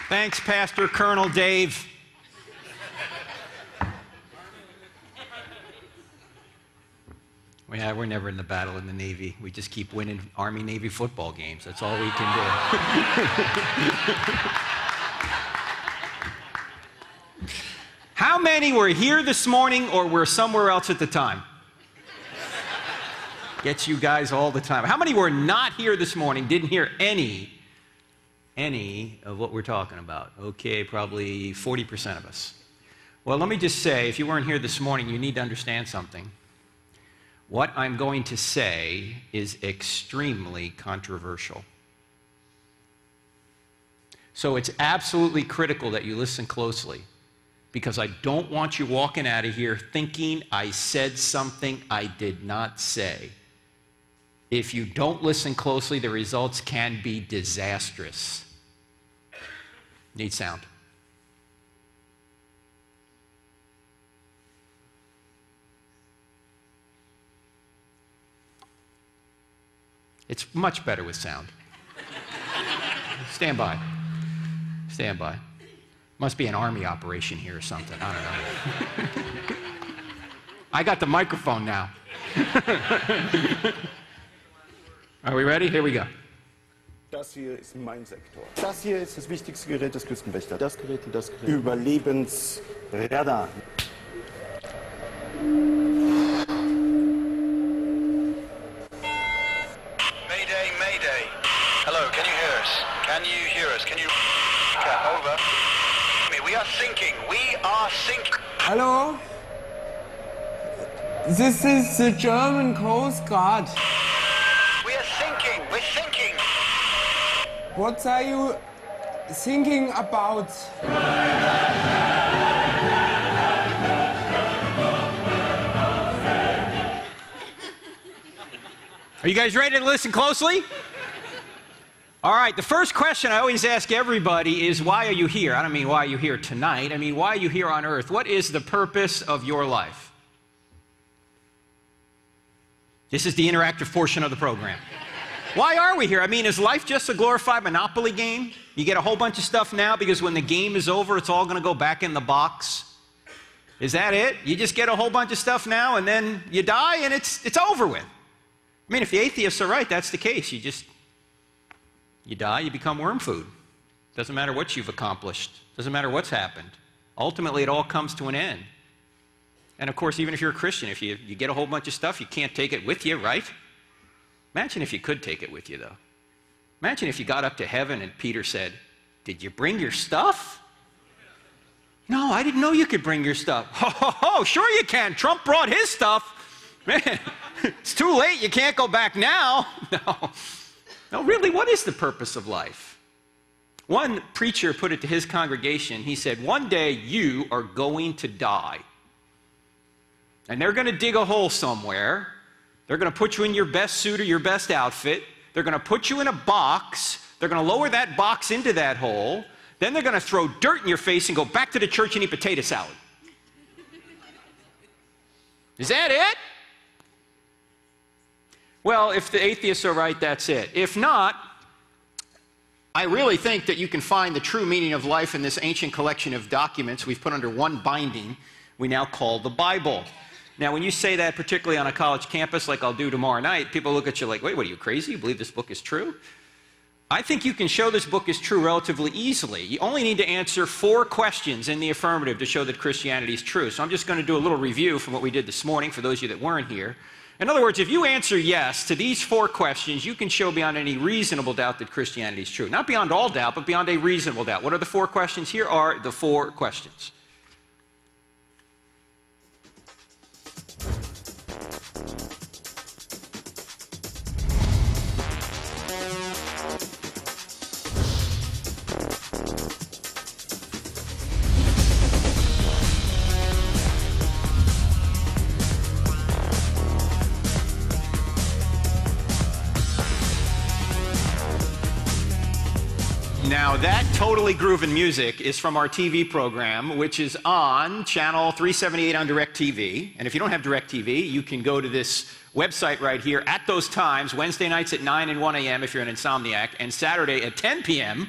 Thanks, Pastor Colonel Dave. Yeah, we're never in the battle in the Navy. We just keep winning Army-Navy football games. That's all we can do. How many were here this morning or were somewhere else at the time? Gets you guys all the time. How many were not here this morning, didn't hear any of what we're talking about? Okay, probably 40% of us. Well, let me just say, if you weren't here this morning, you need to understand something. What I'm going to say is extremely controversial. So it's absolutely critical that you listen closely, because I don't want you walking out of here thinking I said something I did not say. If you don't listen closely, the results can be disastrous. Need sound. It's much better with sound. Stand by. Stand by. Must be an army operation here or something. I don't know. I got the microphone now. Are we ready? Here we go. Das hier ist mein Sektor. Das hier ist das wichtigste Gerät des Küstenwächters. Das Gerät und das Gerät. Überlebensradar. Mayday, Mayday. Hello, can you hear us? Can you hear us? Can you... Over. We are sinking. We are sinking. Hello? This is the German Coast Guard. We are sinking. We're sinking. What are you thinking about? Are you guys ready to listen closely? All right, the first question I always ask everybody is, why are you here? I don't mean why are you here tonight. I mean, why are you here on earth? What is the purpose of your life? This is the interactive portion of the program. Why are we here? I mean, is life just a glorified Monopoly game? You get a whole bunch of stuff now because when the game is over, it's all going to go back in the box. Is that it? You just get a whole bunch of stuff now and then you die and it's over with. I mean, if the atheists are right, that's the case. You die, you become worm food. Doesn't matter what you've accomplished. Doesn't matter what's happened. Ultimately, it all comes to an end. And of course, even if you're a Christian, if you get a whole bunch of stuff, you can't take it with you, right? Imagine if you could take it with you, though. Imagine if you got up to heaven and Peter said, "Did you bring your stuff?" "No, I didn't know you could bring your stuff." "Ho, ho, ho, sure you can. Trump brought his stuff." "Man, it's too late. You can't go back now." No, really, what is the purpose of life? One preacher put it to his congregation. He said, one day you are going to die. And they're going to dig a hole somewhere. They're going to put you in your best suit or your best outfit. They're going to put you in a box. They're going to lower that box into that hole. Then they're going to throw dirt in your face and go back to the church and eat potato salad. Is that it? Well, if the atheists are right, that's it. If not, I really think that you can find the true meaning of life in this ancient collection of documents we've put under one binding we now call the Bible. Now, when you say that, particularly on a college campus like I'll do tomorrow night, people look at you like, wait, what, are you crazy? You believe this book is true? I think you can show this book is true relatively easily. You only need to answer 4 questions in the affirmative to show that Christianity is true. So I'm just going to do a little review from what we did this morning for those of you that weren't here. In other words, if you answer yes to these 4 questions, you can show beyond any reasonable doubt that Christianity is true. Not beyond all doubt, but beyond a reasonable doubt. What are the 4 questions? Here are the 4 questions. Now, that totally groovin' music is from our TV program, which is on channel 378 on DirecTV. And if you don't have DirecTV, you can go to this website right here at those times, Wednesday nights at 9 and 1 a.m. if you're an insomniac, and Saturday at 10 p.m.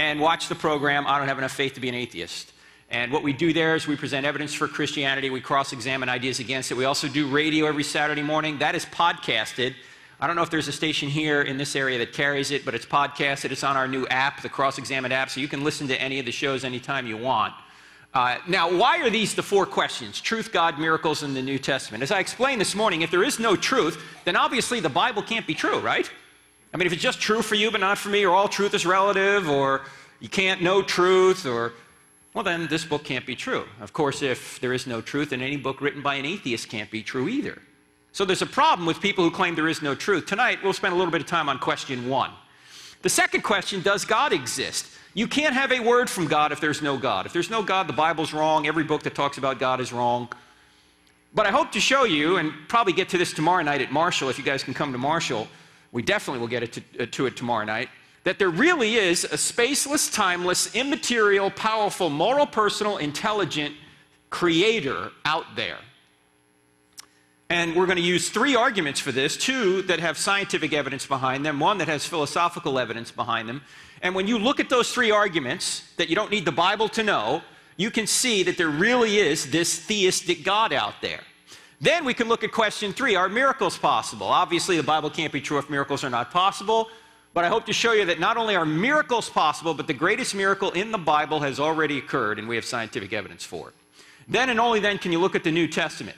and watch the program, I Don't Have Enough Faith to Be an Atheist. And what we do there is we present evidence for Christianity. We cross-examine ideas against it. We also do radio every Saturday morning. That is podcasted. I don't know if there's a station here in this area that carries it, but it's podcasted. It's on our new app, the Cross-Examine app, so you can listen to any of the shows anytime you want. Now, why are these the 4 questions? Truth, God, miracles, and the New Testament. As I explained this morning, if there is no truth, then obviously the Bible can't be true, right? I mean, if it's just true for you but not for me, or all truth is relative, or you can't know truth, or, well, then this book can't be true. Of course, if there is no truth, then any book written by an atheist can't be true either. So there's a problem with people who claim there is no truth. Tonight, we'll spend a little bit of time on question 1. The second question, does God exist? You can't have a word from God if there's no God. If there's no God, the Bible's wrong. Every book that talks about God is wrong. But I hope to show you, and probably get to this tomorrow night at Marshall, if you guys can come to Marshall. We definitely will get to it tomorrow night. That there really is a spaceless, timeless, immaterial, powerful, moral, personal, intelligent creator out there. And we're going to use 3 arguments for this, 2 that have scientific evidence behind them, 1 that has philosophical evidence behind them. And when you look at those 3 arguments that you don't need the Bible to know, you can see that there really is this theistic God out there. Then we can look at question 3, are miracles possible? Obviously, the Bible can't be true if miracles are not possible. But I hope to show you that not only are miracles possible, but the greatest miracle in the Bible has already occurred, and we have scientific evidence for it. Then and only then can you look at the New Testament.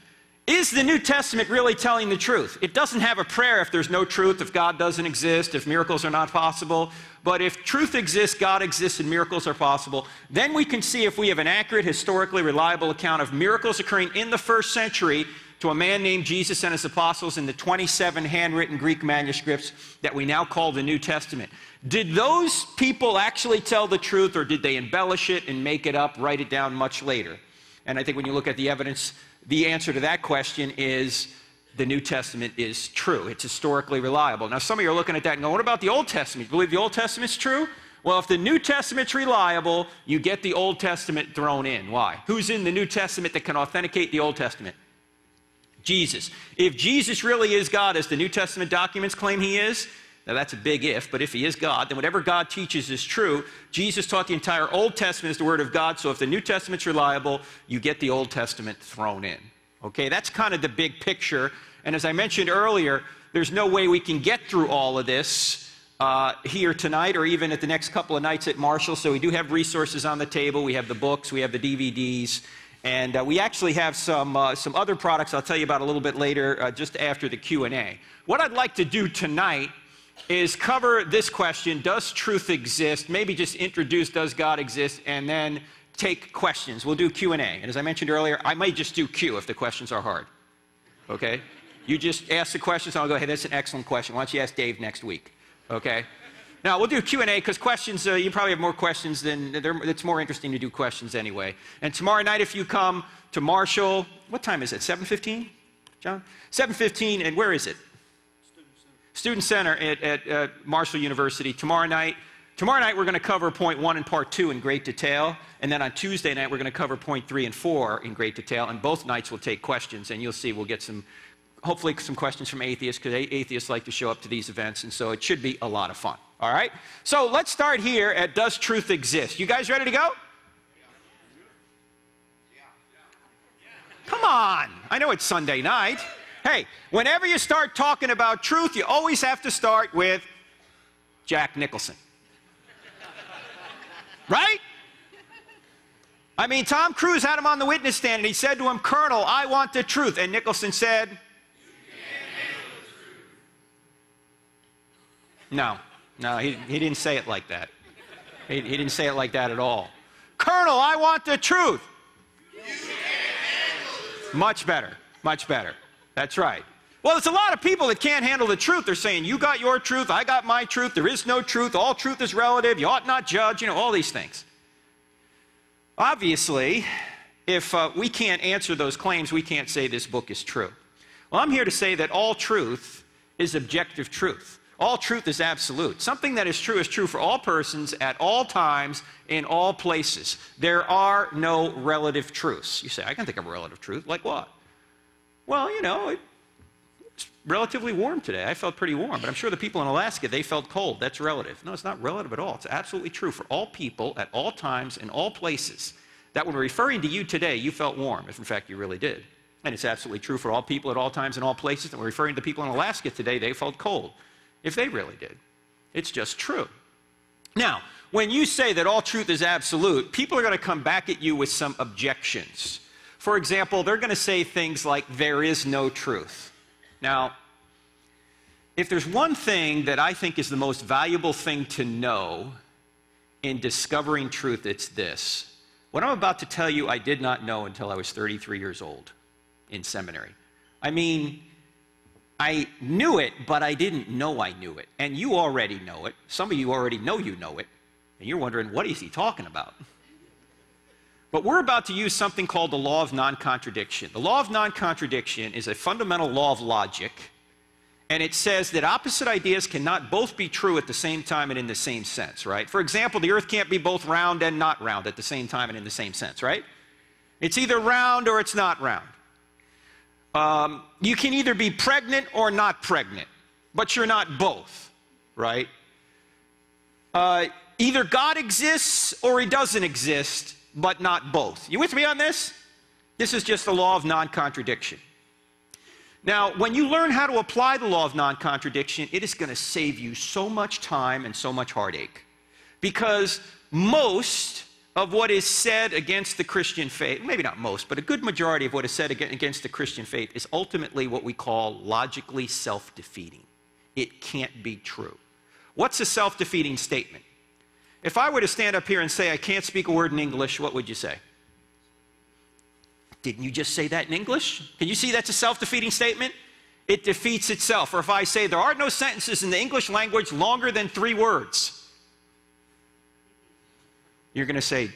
Is the New Testament really telling the truth? It doesn't have a prayer if there's no truth, if God doesn't exist, if miracles are not possible. But if truth exists, God exists, and miracles are possible, then we can see if we have an accurate, historically reliable account of miracles occurring in the 1st century to a man named Jesus and his apostles in the 27 handwritten Greek manuscripts that we now call the New Testament. Did those people actually tell the truth, or did they embellish it and make it up, write it down much later? And I think when you look at the evidence, the answer to that question is the New Testament is true. It's historically reliable. Now, some of you are looking at that and going, what about the Old Testament? You believe the Old Testament's true? Well, if the New Testament's reliable, you get the Old Testament thrown in. Why? Who's in the New Testament that can authenticate the Old Testament? Jesus. If Jesus really is God, as the New Testament documents claim he is, now that's a big if, but if he is God, then whatever God teaches is true. Jesus taught the entire Old Testament as the Word of God, so if the New Testament's reliable, you get the Old Testament thrown in. Okay, that's kind of the big picture. And as I mentioned earlier, there's no way we can get through all of this here tonight or even at the next couple of nights at Marshall. So we do have resources on the table. We have the books, we have the DVDs, and we actually have some other products I'll tell you about a little bit later, just after the Q&A. What I'd like to do tonight is cover this question, does truth exist? Maybe just introduce, does God exist? And then take questions. We'll do Q&A. And as I mentioned earlier, I might just do Q if the questions are hard. Okay? You just ask the questions, and I'll go, hey, that's an excellent question. Why don't you ask Dave next week? Okay? Now, we'll do Q&A because questions, you probably have more questions than, it's more interesting to do questions anyway. And tomorrow night, if you come to Marshall, what time is it, 7:15, John? 7:15, and where is it? Student Center at Marshall University. Tomorrow night, we're going to cover point 1 and part 2 in great detail. And then on Tuesday night, we're going to cover point 3 and 4 in great detail. And both nights we'll take questions. And you'll see we'll get hopefully some questions from atheists, because atheists like to show up to these events. And so it should be a lot of fun. All right? So let's start here at Does Truth Exist? You guys ready to go? Come on. I know it's Sunday night. Hey, whenever you start talking about truth, you always have to start with Jack Nicholson. Right? I mean, Tom Cruise had him on the witness stand, and he said to him, Colonel, I want the truth. And Nicholson said, you can't handle the truth. No, he didn't say it like that. He didn't say it like that at all. Colonel, I want the truth. You can't handle the truth. Much better, much better. That's right. Well, there's a lot of people that can't handle the truth. They're saying, you got your truth, I got my truth, there is no truth, all truth is relative, you ought not judge, all these things. Obviously, if we can't answer those claims, we can't say this book is true. Well, I'm here to say that all truth is objective truth. All truth is absolute. Something that is true for all persons at all times in all places. There are no relative truths. You say, I can think of a relative truth. Like what? Well, It's relatively warm today. I felt pretty warm, but I'm sure the people in Alaska, they felt cold. That's relative. No, it's not relative at all. It's absolutely true for all people at all times in all places. That when we're referring to you today, you felt warm, if in fact you really did. And it's absolutely true for all people at all times in all places. And we're referring to people in Alaska today, they felt cold, if they really did. It's just true. Now, when you say that all truth is absolute, people are going to come back at you with some objections. For example, they're going to say things like, there is no truth. Now, if there's one thing that I think is the most valuable thing to know in discovering truth, it's this. What I'm about to tell you, I did not know until I was 33 years old in seminary. I mean, I knew it, but I didn't know I knew it. And you already know it. Some of you already know you know it. And you're wondering, what is he talking about? But we're about to use something called the law of non-contradiction. The law of non-contradiction is a fundamental law of logic, and it says that opposite ideas cannot both be true at the same time and in the same sense, right? For example, the earth can't be both round and not round at the same time and in the same sense, right? It's either round or it's not round. You can either be pregnant or not pregnant, but you're not both, right? Either God exists or he doesn't exist, but not both. You with me on this? This is just the law of non-contradiction. Now, when you learn how to apply the law of non-contradiction, it is going to save you so much time and so much heartache. Because most of what is said against the Christian faith, maybe not most, but a good majority of what is said against the Christian faith is ultimately what we call logically self-defeating. It can't be true. What's a self-defeating statement? If I were to stand up here and say I can't speak a word in English, what would you say? Didn't you just say that in English? Can you see that's a self-defeating statement? It defeats itself. Or if I say there are no sentences in the English language longer than 3 words, you're going to say,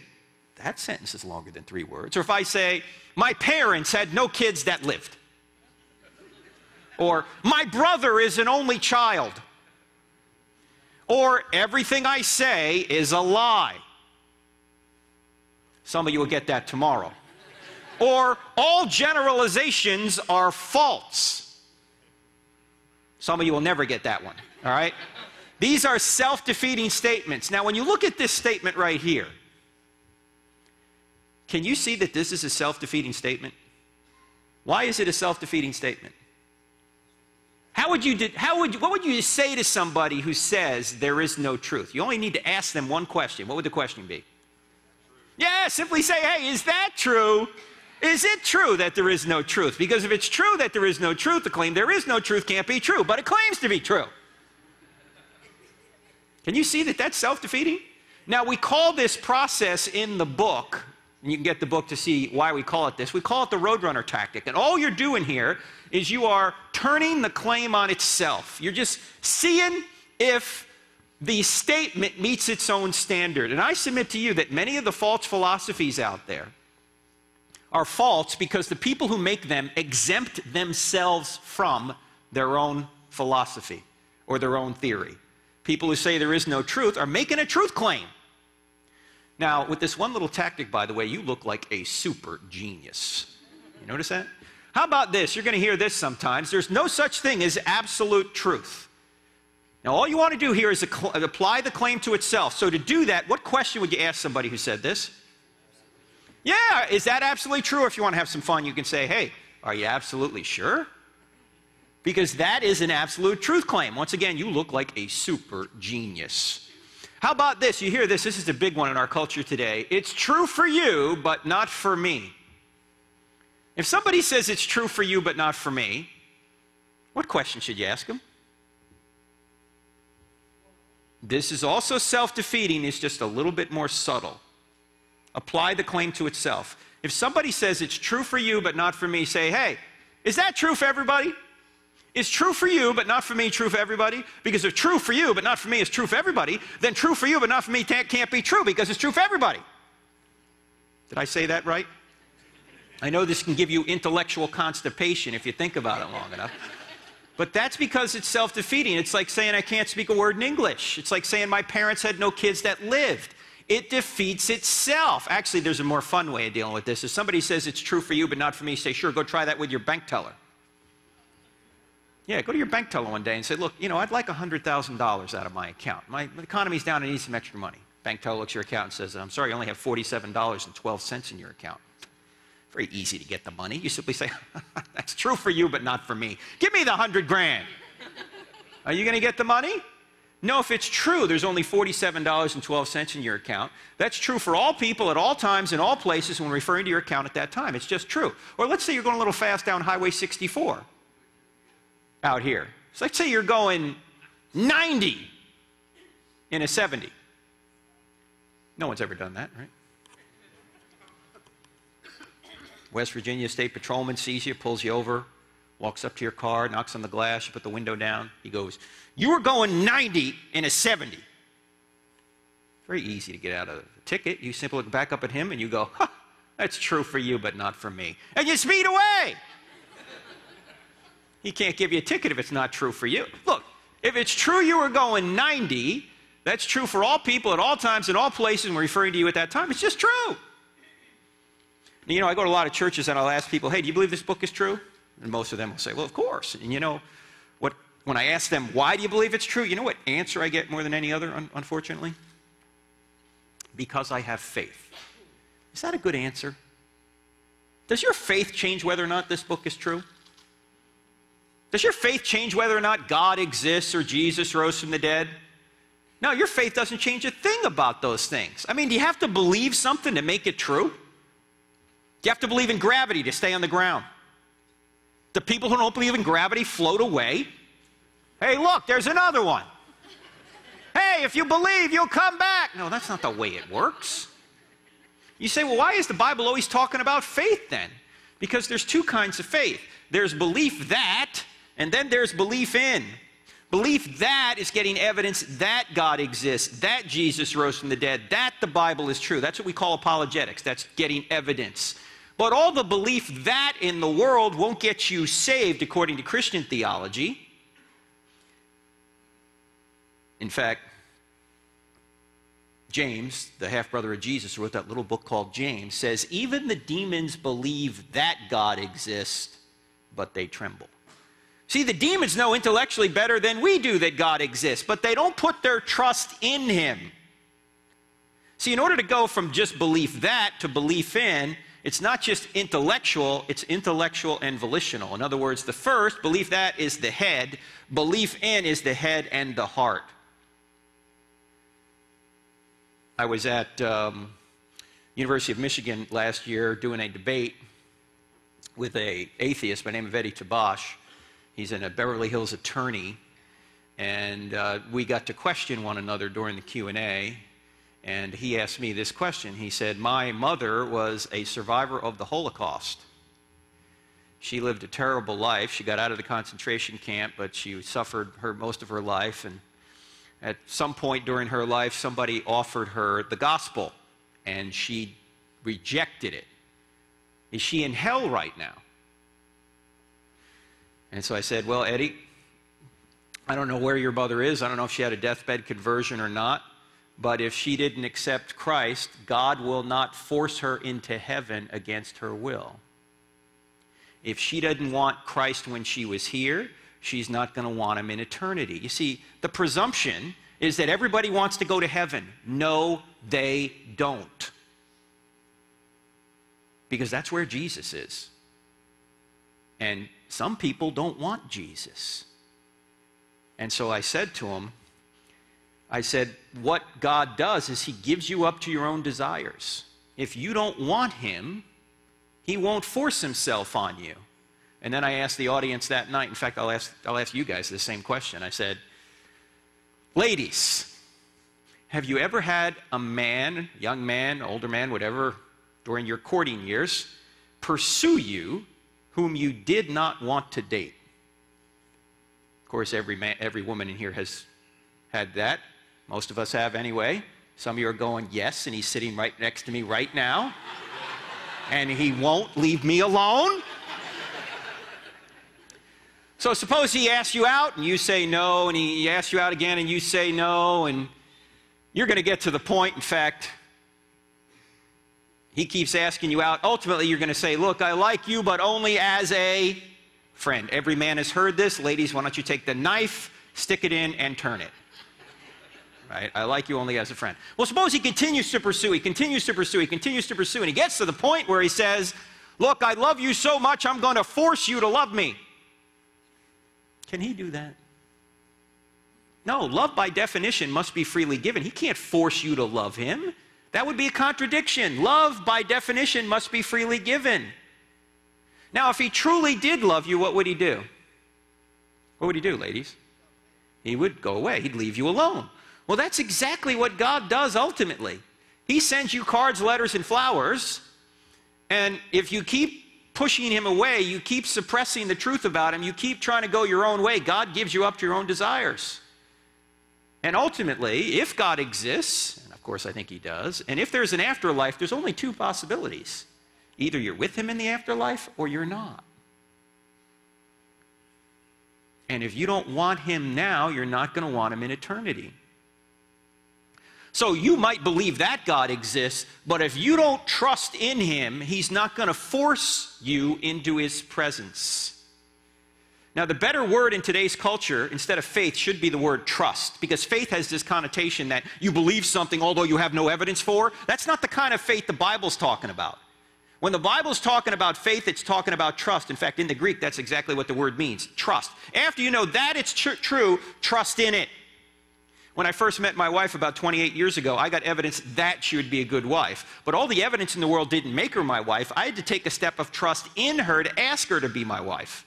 that sentence is longer than 3 words. Or if I say, my parents had no kids that lived. Or, my brother is an only child. Or, everything I say is a lie. Some of you will get that tomorrow. Or, all generalizations are false. Some of you will never get that one, all right? These are self-defeating statements. Now, when you look at this statement right here, can you see that this is a self-defeating statement? Why is it a self-defeating statement? What would you say to somebody who says there is no truth? You only need to ask them one question. What would the question be? Yeah, simply say, hey, is that true? Is it true that there is no truth? Because if it's true that there is no truth, the claim there is no truth can't be true, but it claims to be true. Can you see that that's self-defeating? Now, we call this process in the book, and you can get the book to see why we call it this. We call it the Roadrunner tactic. And all you're doing here is you are turning the claim on itself. You're just seeing if the statement meets its own standard. And I submit to you that many of the false philosophies out there are false because the people who make them exempt themselves from their own philosophy or their own theory. People who say there is no truth are making a truth claim. Now, with this one little tactic, by the way, you look like a super genius. You notice that? How about this? You're going to hear this sometimes. There's no such thing as absolute truth. Now, all you want to do here is apply the claim to itself. So to do that, what question would you ask somebody who said this? Yeah, is that absolutely true? Or if you want to have some fun, you can say, hey, are you absolutely sure? Because that is an absolute truth claim. Once again, you look like a super genius. How about this? You hear this. This is a big one in our culture today. It's true for you, but not for me. If somebody says it's true for you, but not for me, what question should you ask them? This is also self-defeating. It's just a little bit more subtle. Apply the claim to itself. If somebody says it's true for you, but not for me, say, hey, is that true for everybody? Is true for you, but not for me, true for everybody? Because if true for you, but not for me, is true for everybody, then true for you, but not for me can't be true because it's true for everybody. Did I say that right? I know this can give you intellectual constipation if you think about it long enough. But that's because it's self-defeating. It's like saying I can't speak a word in English. It's like saying my parents had no kids that lived. It defeats itself. Actually, there's a more fun way of dealing with this. If somebody says it's true for you, but not for me, say, sure, go try that with your bank teller. Yeah, go to your bank teller one day and say, look, you know, I'd like $100,000 out of my account. My economy's down, I need some extra money. Bank teller looks at your account and says, I'm sorry, you only have $47.12 in your account. Very easy to get the money. You simply say, that's true for you, but not for me. Give me the 100 grand. Are you going to get the money? No, if it's true, there's only $47.12 in your account. That's true for all people at all times in all places when referring to your account at that time. It's just true. Or let's say you're going a little fast down Highway 64 out here. So let's say you're going 90 in a 70. No one's ever done that, right? West Virginia State Patrolman sees you, pulls you over, walks up to your car, knocks on the glass, you put the window down. He goes, you were going 90 in a 70. Very easy to get out of the ticket. You simply look back up at him and you go, huh, that's true for you, but not for me. And you speed away. He can't give you a ticket if it's not true for you. Look, if it's true you were going 90, that's true for all people at all times in all places when referring to you at that time. It's just true. You know, I go to a lot of churches and I'll ask people, hey, do you believe this book is true? And most of them will say, well, of course. And you know, when I ask them, why do you believe it's true? You know what answer I get more than any other, unfortunately? Because I have faith. Is that a good answer? Does your faith change whether or not this book is true? Does your faith change whether or not God exists or Jesus rose from the dead? No, your faith doesn't change a thing about those things. I mean, do you have to believe something to make it true? Do you have to believe in gravity to stay on the ground? The people who don't believe in gravity float away. Hey, look, there's another one. Hey, if you believe, you'll come back. No, that's not the way it works. You say, well, why is the Bible always talking about faith then? Because there's two kinds of faith. There's belief that, and then there's belief in. Belief that is getting evidence that God exists, that Jesus rose from the dead, that the Bible is true. That's what we call apologetics. That's getting evidence. But all the belief that in the world won't get you saved according to Christian theology. In fact, James, the half-brother of Jesus, who wrote that little book called James, says, even the demons believe that God exists, but they tremble. See, the demons know intellectually better than we do that God exists, but they don't put their trust in him. See, in order to go from just belief that to belief in, it's not just intellectual, it's intellectual and volitional. In other words, the first, belief that, is the head. Belief in is the head and the heart. I was at University of Michigan last year doing a debate with an atheist by the name of Eddie Tabash. He's a Beverly Hills attorney, and we got to question one another during the Q&A, and he asked me this question. He said, my mother was a survivor of the Holocaust. She lived a terrible life. She got out of the concentration camp, but she suffered most of her life, and at some point during her life, somebody offered her the gospel, and she rejected it. Is she in hell right now? And so I said, well, Eddie, I don't know where your mother is. I don't know if she had a deathbed conversion or not. But if she didn't accept Christ, God will not force her into heaven against her will. If she didn't want Christ when she was here, she's not going to want him in eternity. You see, the presumption is that everybody wants to go to heaven. No, they don't. Because that's where Jesus is. And some people don't want Jesus. And so I said to him, I said, what God does is he gives you up to your own desires. If you don't want him, he won't force himself on you. And then I asked the audience that night, in fact, I'll ask you guys the same question. I said, ladies, have you ever had a man, young man, older man, whatever, during your courting years, pursue you whom you did not want to date? Of course, every woman in here has had that. Most of us have anyway. Some of you are going, yes, and he's sitting right next to me right now. And he won't leave me alone. So suppose he asks you out and you say no, and he asks you out again and you say no, and you're going to get to the point, in fact, he keeps asking you out. Ultimately, you're going to say, look, I like you, but only as a friend. Every man has heard this. Ladies, why don't you take the knife, stick it in, and turn it. Right? I like you only as a friend. Well, suppose he continues to pursue, he continues to pursue, he continues to pursue, and he gets to the point where he says, look, I love you so much, I'm going to force you to love me. Can he do that? No, love by definition must be freely given. He can't force you to love him. That would be a contradiction. Love by definition must be freely given. Now, if he truly did love you, what would he do? What would he do, ladies? He would go away. He'd leave you alone. Well, that's exactly what God does ultimately. He sends you cards, letters, and flowers, and if you keep pushing him away, you keep suppressing the truth about him, you keep trying to go your own way, God gives you up to your own desires. And ultimately, if God exists, and of course I think he does, and if there's an afterlife, there's only two possibilities. Either you're with him in the afterlife or you're not. And if you don't want him now, you're not going to want him in eternity. So you might believe that God exists, but if you don't trust in him, he's not going to force you into his presence. Now, the better word in today's culture, instead of faith, should be the word trust, because faith has this connotation that you believe something although you have no evidence for. That's not the kind of faith the Bible's talking about. When the Bible's talking about faith, it's talking about trust. In fact, in the Greek, that's exactly what the word means, trust. After you know that it's true, trust in it. When I first met my wife about 28 years ago, I got evidence that she would be a good wife. But all the evidence in the world didn't make her my wife. I had to take a step of trust in her to ask her to be my wife.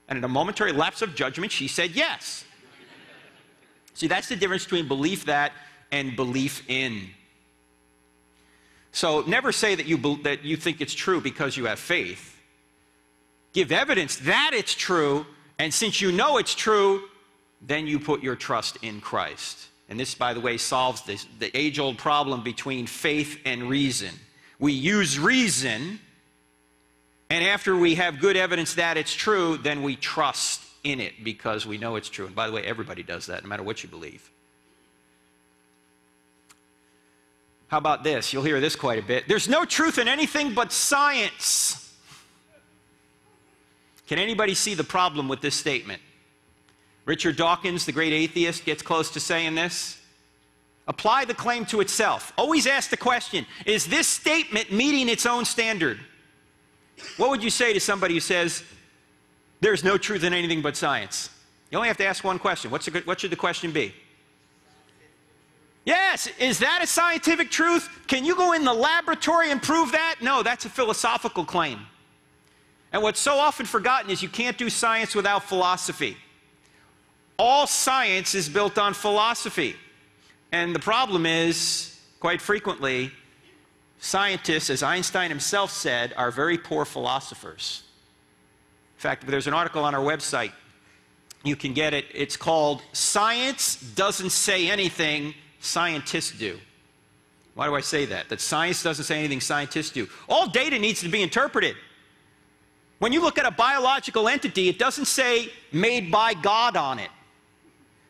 And in a momentary lapse of judgment, she said yes. See, that's the difference between belief that and belief in. So never say that you think it's true because you have faith. Give evidence that it's true, and since you know it's true, then you put your trust in Christ. And this, by the way, solves the age-old problem between faith and reason. We use reason, and after we have good evidence that it's true, then we trust in it because we know it's true. And by the way, everybody does that, no matter what you believe. How about this? You'll hear this quite a bit. There's no truth in anything but science. Can anybody see the problem with this statement? Richard Dawkins, the great atheist, gets close to saying this. Apply the claim to itself. Always ask the question, is this statement meeting its own standard? What would you say to somebody who says, there's no truth in anything but science? You only have to ask one question. What should the question be? Yes, is that a scientific truth? Can you go in the laboratory and prove that? No, that's a philosophical claim. And what's so often forgotten is you can't do science without philosophy. All science is built on philosophy. And the problem is, quite frequently, scientists, as Einstein himself said, are very poor philosophers. In fact, there's an article on our website. You can get it. It's called Science Doesn't Say Anything, Scientists Do. Why do I say that? That science doesn't say anything, scientists do. All data needs to be interpreted. When you look at a biological entity, it doesn't say made by God on it.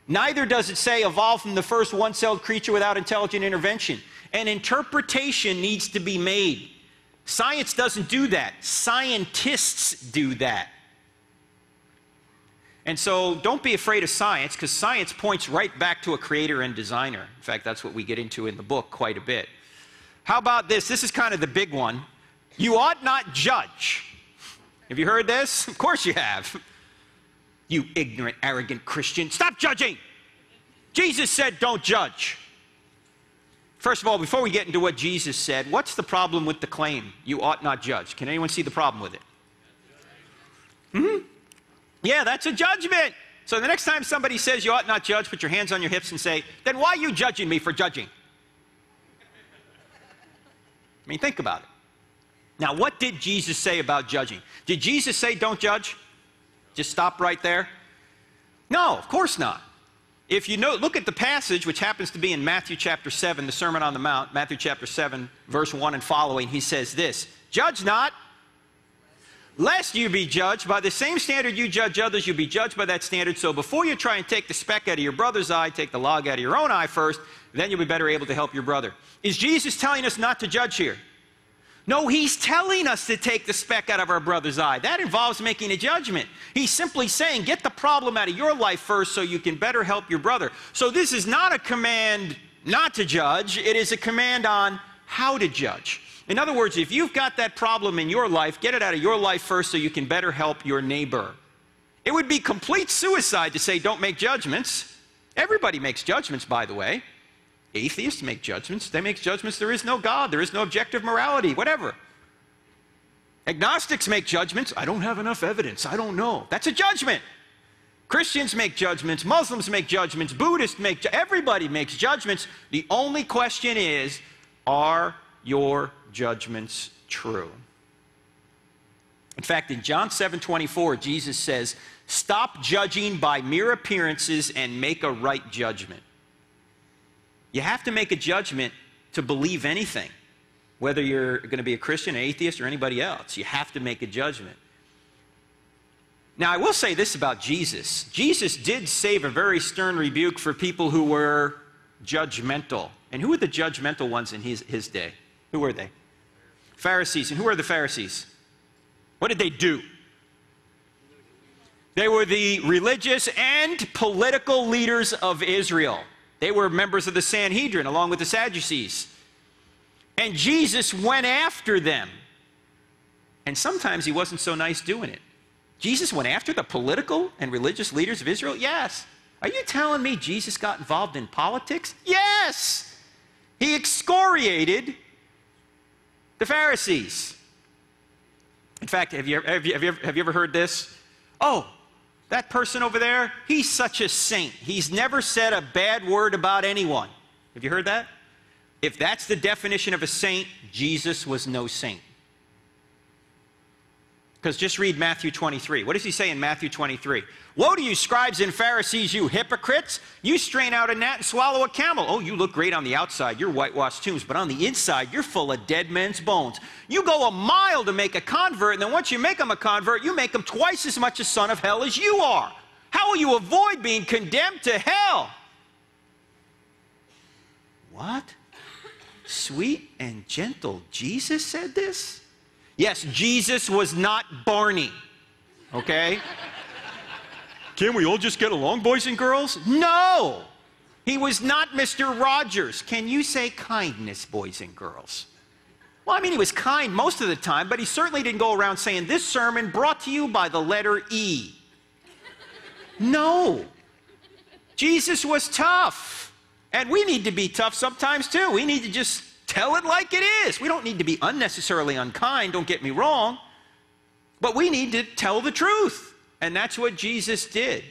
Neither does it say evolved from the first one-celled creature without intelligent intervention. An interpretation needs to be made. Science doesn't do that. Scientists do that. And so don't be afraid of science, because science points right back to a creator and designer. In fact, that's what we get into in the book quite a bit. How about this? This is kind of the big one. You ought not judge. Have you heard this? Of course you have. You ignorant, arrogant Christian. Stop judging. Jesus said don't judge. First of all, before we get into what Jesus said, what's the problem with the claim, you ought not judge? Can anyone see the problem with it? Yeah, that's a judgment. So the next time somebody says you ought not judge, put your hands on your hips and say, then why are you judging me for judging? I mean, think about it. Now, what did Jesus say about judging? Did Jesus say don't judge? Just stop right there? No, of course not. If you look at the passage, which happens to be in Matthew chapter 7, the Sermon on the Mount, Matthew chapter 7, verse 1 and following, he says this, judge not, lest you be judged. By the same standard you judge others, you'll be judged by that standard. So before you try and take the speck out of your brother's eye, take the log out of your own eye first, then you'll be better able to help your brother. Is Jesus telling us not to judge here? No, he's telling us to take the speck out of our brother's eye. That involves making a judgment. He's simply saying, get the problem out of your life first so you can better help your brother. So this is not a command not to judge. It is a command on how to judge. In other words, if you've got that problem in your life, get it out of your life first so you can better help your neighbor. It would be complete suicide to say, don't make judgments. Everybody makes judgments, by the way. Atheists make judgments. They make judgments. There is no God. There is no objective morality, whatever. Agnostics make judgments. I don't have enough evidence. I don't know. That's a judgment. Christians make judgments. Muslims make judgments. Buddhists make everybody makes judgments. The only question is, are your judgments true? In fact, in John 7:24, Jesus says, stop judging by mere appearances and make a right judgment. You have to make a judgment to believe anything, whether you're going to be a Christian, an atheist, or anybody else. You have to make a judgment. Now, I will say this about Jesus. Jesus did save a very stern rebuke for people who were judgmental. And who were the judgmental ones in his day? Who were they? Pharisees. And who were the Pharisees? What did they do? They were the religious and political leaders of Israel. They were members of the Sanhedrin along with the Sadducees. And Jesus went after them. And sometimes he wasn't so nice doing it. Jesus went after the political and religious leaders of Israel? Yes. Are you telling me Jesus got involved in politics? Yes. He excoriated the Pharisees. In fact, have you ever heard this? Oh, that person over there, he's such a saint. He's never said a bad word about anyone. Have you heard that? If that's the definition of a saint, Jesus was no saint. Because just read Matthew 23. What does he say in Matthew 23? Woe to you, scribes and Pharisees, you hypocrites! You strain out a gnat and swallow a camel. Oh, you look great on the outside. You're whitewashed tombs. But on the inside, you're full of dead men's bones. You go a mile to make a convert, and then once you make him a convert, you make him twice as much a son of hell as you are. How will you avoid being condemned to hell? What? Sweet and gentle Jesus said this? Yes, Jesus was not Barney, okay? Can we all just get along, boys and girls? No! He was not Mr. Rogers. Can you say kindness, boys and girls? Well, I mean, he was kind most of the time, but he certainly didn't go around saying, this sermon brought to you by the letter E. No. Jesus was tough. And we need to be tough sometimes, too. We need to just tell it like it is. We don't need to be unnecessarily unkind, don't get me wrong. But we need to tell the truth. And that's what Jesus did.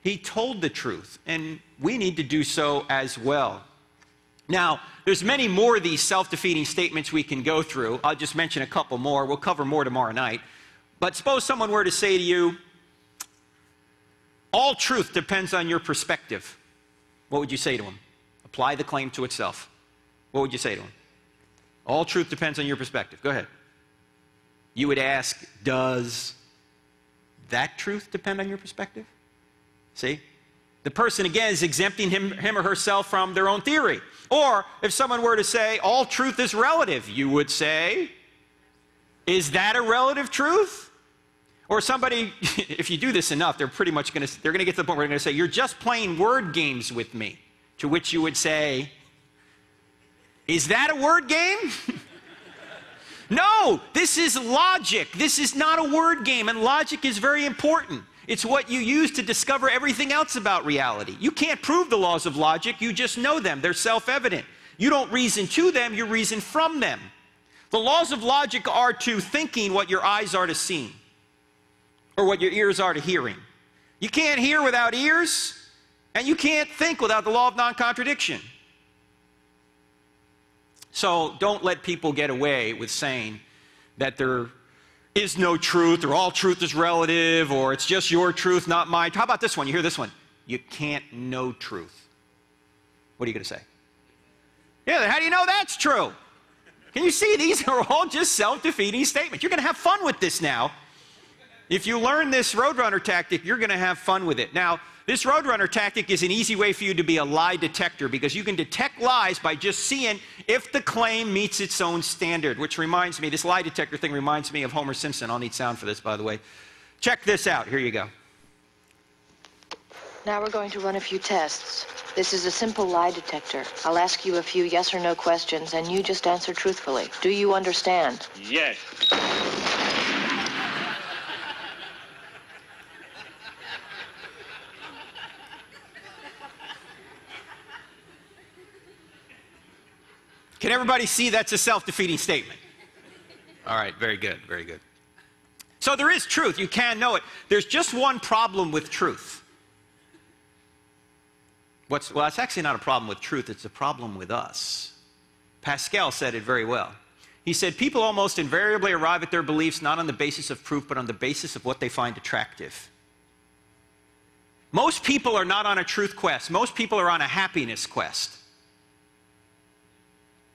He told the truth. And we need to do so as well. Now, there's many more of these self-defeating statements we can go through. I'll just mention a couple more. We'll cover more tomorrow night. But suppose someone were to say to you, all truth depends on your perspective. What would you say to him? Apply the claim to itself. What would you say to him? All truth depends on your perspective. Go ahead. You would ask, does that truth depend on your perspective? See? The person, again, is exempting him or herself from their own theory. Or if someone were to say, all truth is relative, you would say, is that a relative truth? Or somebody, if you do this enough, they're pretty much going to, they're going to get to the point where they're going to say, you're just playing word games with me. To which you would say, is that a word game? No, this is logic. This is not a word game, and logic is very important. It's what you use to discover everything else about reality. You can't prove the laws of logic, you just know them. They're self-evident. You don't reason to them, you reason from them. The laws of logic are to thinking what your eyes are to seeing, or what your ears are to hearing. You can't hear without ears, and you can't think without the law of non-contradiction. So don't let people get away with saying that there is no truth, or all truth is relative, or it's just your truth, not mine. How about this one? You hear this one? You can't know truth. What are you going to say? Yeah, then how do you know that's true? Can you see these are all just self-defeating statements? You're going to have fun with this now. If you learn this Roadrunner tactic, you're going to have fun with it. Now, this Roadrunner tactic is an easy way for you to be a lie detector because you can detect lies by just seeing if the claim meets its own standard, which reminds me, this lie detector thing reminds me of Homer Simpson. I'll need sound for this, by the way. Check this out. Here you go. Now we're going to run a few tests. This is a simple lie detector. I'll ask you a few yes or no questions, and you just answer truthfully. Do you understand? Yes. Can everybody see that's a self-defeating statement? All right, very good, very good. So there is truth. You can know it. There's just one problem with truth. Well, it's actually not a problem with truth. It's a problem with us. Pascal said it very well. He said, people almost invariably arrive at their beliefs not on the basis of proof, but on the basis of what they find attractive. Most people are not on a truth quest. Most people are on a happiness quest.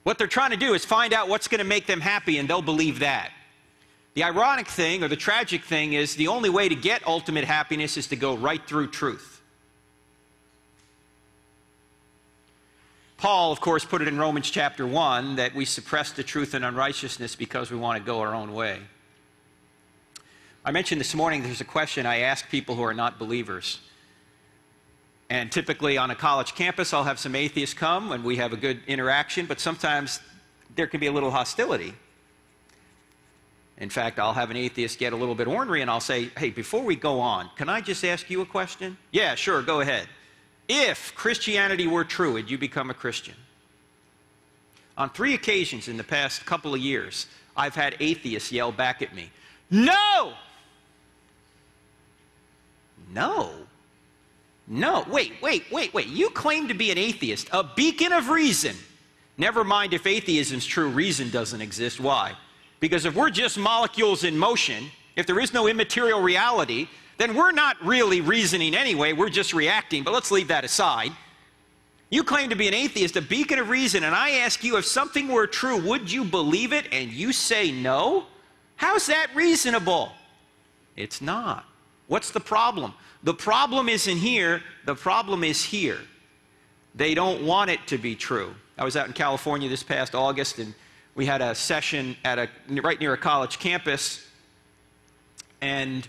What they're trying to do is find out what's going to make them happy, and they'll believe that. The ironic thing, or the tragic thing, is the only way to get ultimate happiness is to go right through truth. Paul, of course, put it in Romans chapter 1 that we suppress the truth in unrighteousness because we want to go our own way. I mentioned this morning there's a question I ask people who are not believers. And typically on a college campus, I'll have some atheists come and we have a good interaction, but sometimes there can be a little hostility. In fact, I'll have an atheist get a little bit ornery and I'll say, hey, before we go on, can I just ask you a question? Yeah, sure, go ahead. If Christianity were true, would you become a Christian? On 3 occasions in the past couple of years, I've had atheists yell back at me, no! No. No, wait. You claim to be an atheist, a beacon of reason. Never mind if atheism's true, reason doesn't exist. Why? Because if we're just molecules in motion, if there is no immaterial reality, then we're not really reasoning anyway, we're just reacting, but let's leave that aside. You claim to be an atheist, a beacon of reason, and I ask you if something were true, would you believe it? And you say no? How's that reasonable? It's not. What's the problem? The problem isn't here, the problem is here. They don't want it to be true. I was out in California this past August, and we had a session at right near a college campus, and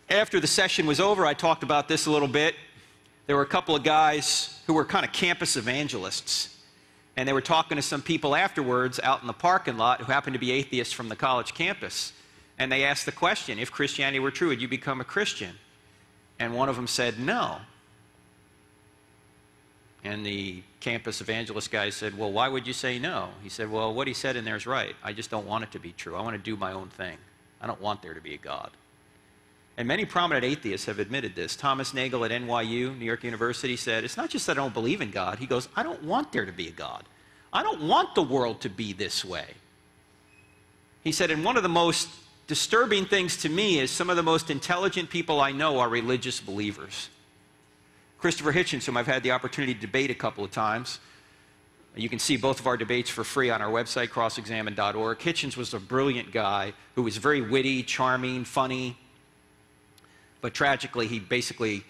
after the session was over, I talked about this a little bit. There were a couple of guys who were kind of campus evangelists, and they were talking to some people afterwards out in the parking lot who happened to be atheists from the college campus. And they asked the question, if Christianity were true, would you become a Christian? And one of them said, no. And the campus evangelist guy said, well, why would you say no? He said, well, what he said in there is right. I just don't want it to be true. I want to do my own thing. I don't want there to be a God. And many prominent atheists have admitted this. Thomas Nagel at NYU, New York University, said, it's not just that I don't believe in God. He goes, I don't want there to be a God. I don't want the world to be this way. He said, and one of the most disturbing things to me is some of the most intelligent people I know are religious believers. Christopher Hitchens, whom I've had the opportunity to debate a couple of times. You can see both of our debates for free on our website, crossexamine.org. Hitchens was a brilliant guy who was very witty, charming, funny. But tragically, he basically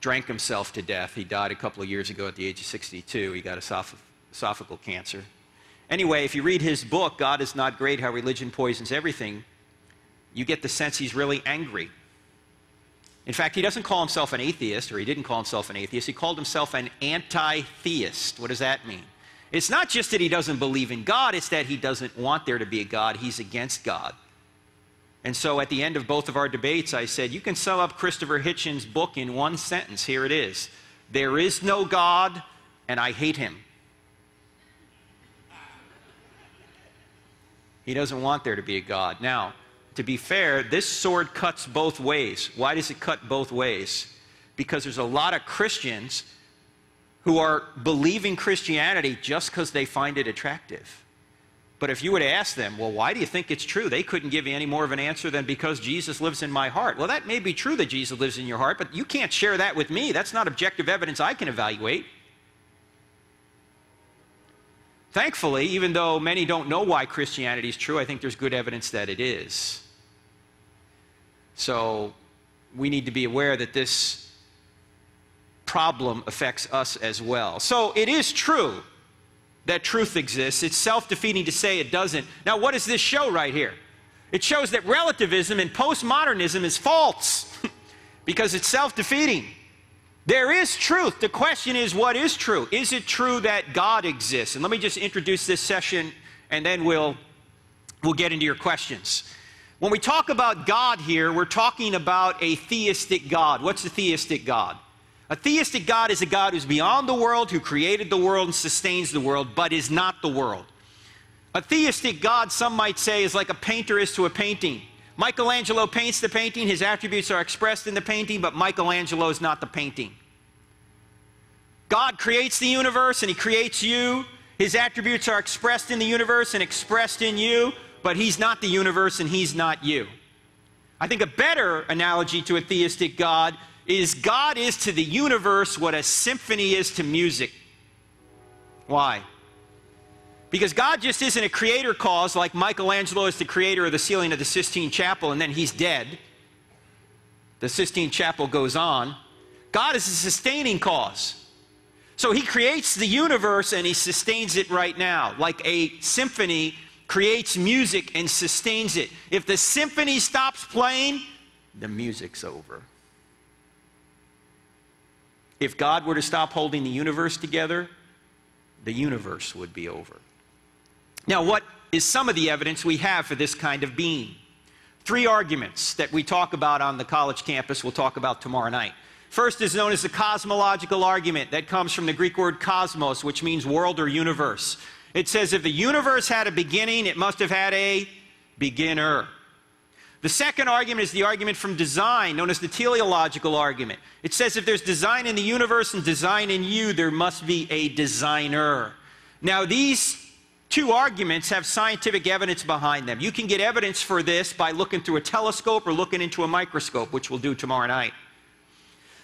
drank himself to death. He died a couple of years ago at the age of 62. He got esophageal cancer. Anyway, if you read his book, God is Not Great, How Religion Poisons Everything, you get the sense he's really angry. In fact, he doesn't call himself an atheist, or he didn't call himself an atheist. He called himself an anti-theist. What does that mean? It's not just that he doesn't believe in God, it's that he doesn't want there to be a God. He's against God. And so at the end of both of our debates, I said, you can sum up Christopher Hitchens' book in one sentence. Here it is. There is no God, and I hate him. He doesn't want there to be a God. Now, to be fair, this sword cuts both ways. Why does it cut both ways? Because there's a lot of Christians who are believing Christianity just because they find it attractive. But if you were to ask them, well, why do you think it's true? They couldn't give you any more of an answer than because Jesus lives in my heart. Well, that may be true that Jesus lives in your heart, but you can't share that with me. That's not objective evidence I can evaluate. Thankfully, even though many don't know why Christianity is true, I think there's good evidence that it is. So we need to be aware that this problem affects us as well. So it is true that truth exists. It's self-defeating to say it doesn't. Now, what does this show right here? It shows that relativism and postmodernism is false because it's self-defeating. There is truth. The question is, what is true? Is it true that God exists? And let me just introduce this session, and then we'll get into your questions. When we talk about God here, we're talking about a theistic God. What's a theistic God? A theistic God is a God who's beyond the world, who created the world and sustains the world, but is not the world. A theistic God, some might say, is like a painter is to a painting. Michelangelo paints the painting, his attributes are expressed in the painting, but Michelangelo is not the painting. God creates the universe and he creates you. His attributes are expressed in the universe and expressed in you, but he's not the universe and he's not you. I think a better analogy to a theistic God is God is to the universe what a symphony is to music. Why? Because God just isn't a creator cause like Michelangelo is the creator of the ceiling of the Sistine Chapel and then he's dead. The Sistine Chapel goes on. God is a sustaining cause. So he creates the universe and he sustains it right now. Like a symphony creates music and sustains it. If the symphony stops playing, the music's over. If God were to stop holding the universe together, the universe would be over. Now, what is some of the evidence we have for this kind of being? 3 arguments that we talk about on the college campus, we'll talk about tomorrow night. First is known as the cosmological argument. That comes from the Greek word cosmos, which means world or universe. It says if the universe had a beginning, it must have had a beginner. The second argument is the argument from design, known as the teleological argument. It says if there's design in the universe and design in you, there must be a designer. Now, these 2 arguments have scientific evidence behind them. You can get evidence for this by looking through a telescope or looking into a microscope, which we'll do tomorrow night.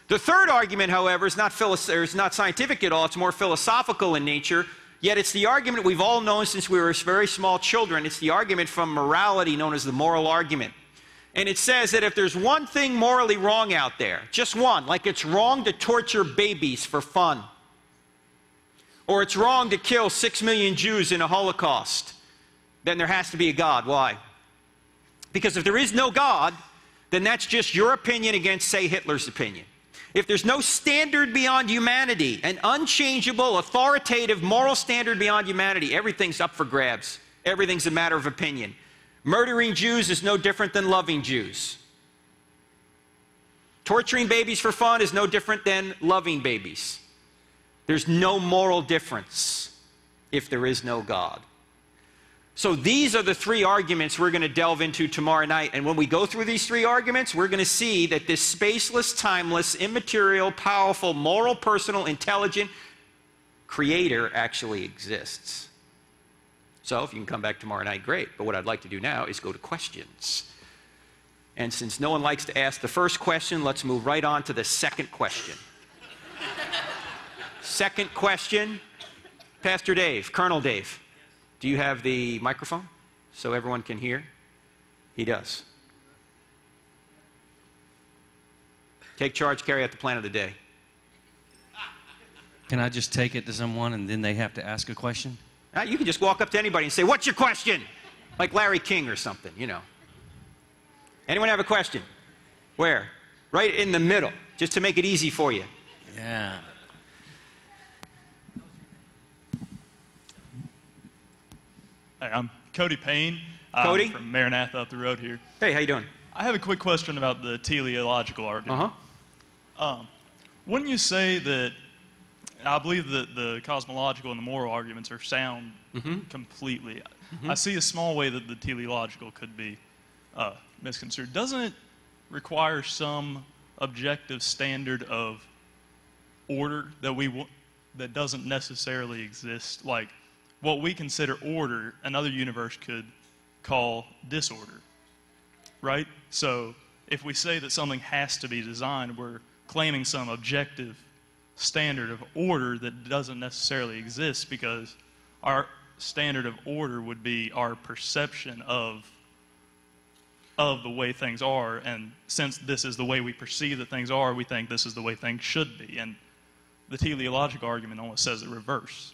The third argument, however, is not scientific at all. It's more philosophical in nature. Yet it's the argument we've all known since we were very small children. It's the argument from morality known as the moral argument. And it says that if there's one thing morally wrong out there, just one, like it's wrong to torture babies for fun, or it's wrong to kill 6 million Jews in a Holocaust, then there has to be a God. Why? Because if there is no God, then that's just your opinion against, say, Hitler's opinion. If there's no standard beyond humanity, an unchangeable, authoritative, moral standard beyond humanity, everything's up for grabs. Everything's a matter of opinion. Murdering Jews is no different than loving Jews. Torturing babies for fun is no different than loving babies. There's no moral difference if there is no God. So these are the 3 arguments we're going to delve into tomorrow night. And when we go through these 3 arguments, we're going to see that this spaceless, timeless, immaterial, powerful, moral, personal, intelligent creator actually exists. So if you can come back tomorrow night, great. But what I'd like to do now is go to questions. And since no one likes to ask the first question, let's move right on to the second question. Second question, Pastor Dave, Colonel Dave. Do you have the microphone so everyone can hear? He does. Take charge, carry out the plan of the day. Can I just take it to someone and then they have to ask a question? You can just walk up to anybody and say, what's your question? Like Larry King or something, you know. Anyone have a question? Where? Right in the middle, just to make it easy for you. Yeah. Hey, I'm Cody Payne. Cody? I'm from Maranatha up the road here. Hey, how you doing? I have a quick question about the teleological argument. Wouldn't you say that, I believe that the cosmological and the moral arguments are sound completely. I see a small way that the teleological could be misconstrued. Doesn't it require some objective standard of order that doesn't necessarily exist? Like, what we consider order, another universe could call disorder, right? So if we say that something has to be designed, we're claiming some objective standard of order that doesn't necessarily exist, because our standard of order would be our perception of of the way things are, and since this is the way we perceive that things are, we think this is the way things should be. And the teleological argument almost says the reverse.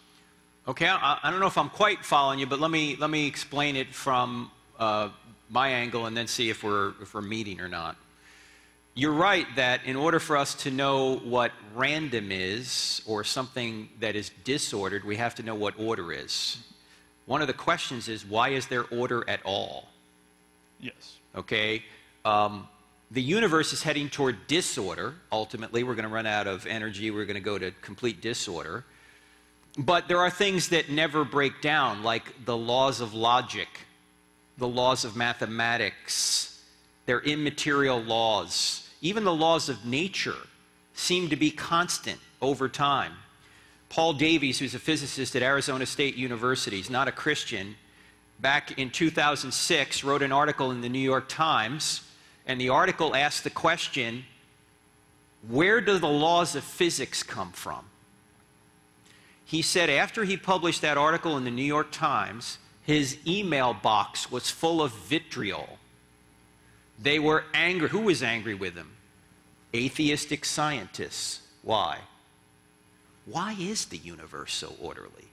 Okay, I don't know if I'm quite following you, but let me explain it from my angle and then see if we're meeting or not. You're right that in order for us to know what random is or something that is disordered, we have to know what order is. One of the questions is, why is there order at all? Yes. Okay? The universe is heading toward disorder. Ultimately, we're going to run out of energy. We're going to go to complete disorder. But there are things that never break down, like the laws of logic, the laws of mathematics. They're immaterial laws. Even the laws of nature seem to be constant over time. Paul Davies, who's a physicist at Arizona State University, he's not a Christian, back in 2006 wrote an article in the New York Times, and the article asked the question, where do the laws of physics come from? He said after he published that article in the New York Times, his email box was full of vitriol. They were angry. Who was angry with him? Atheistic scientists. Why? Why is the universe so orderly?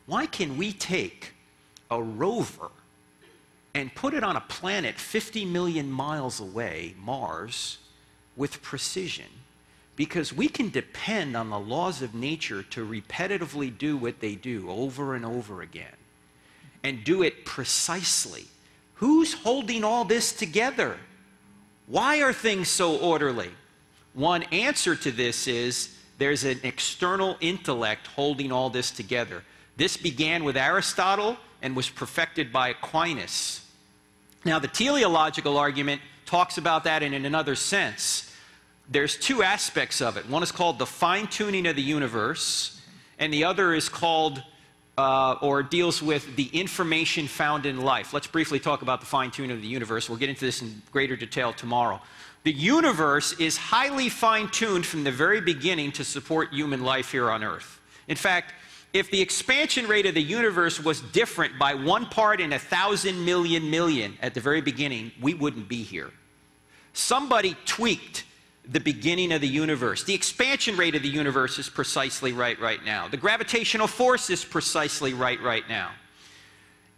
Why can we take a rover and put it on a planet 50 million miles away, Mars, with precision? Because we can depend on the laws of nature to repetitively do what they do over and over again, and do it precisely. Who's holding all this together? Why are things so orderly? One answer to this is there's an external intellect holding all this together. This began with Aristotle and was perfected by Aquinas. Now, the teleological argument talks about that in another sense. There's two aspects of it. One is called the fine-tuning of the universe, and the other is called or deals with the information found in life. Let's briefly talk about the fine-tuning of the universe. We'll get into this in greater detail tomorrow. The universe is highly fine-tuned from the very beginning to support human life here on Earth. In fact, if the expansion rate of the universe was different by 1 part in 1,000 million at the very beginning, we wouldn't be here. Somebody tweaked the beginning of the universe. The expansion rate of the universe is precisely right now. The gravitational force is precisely right now.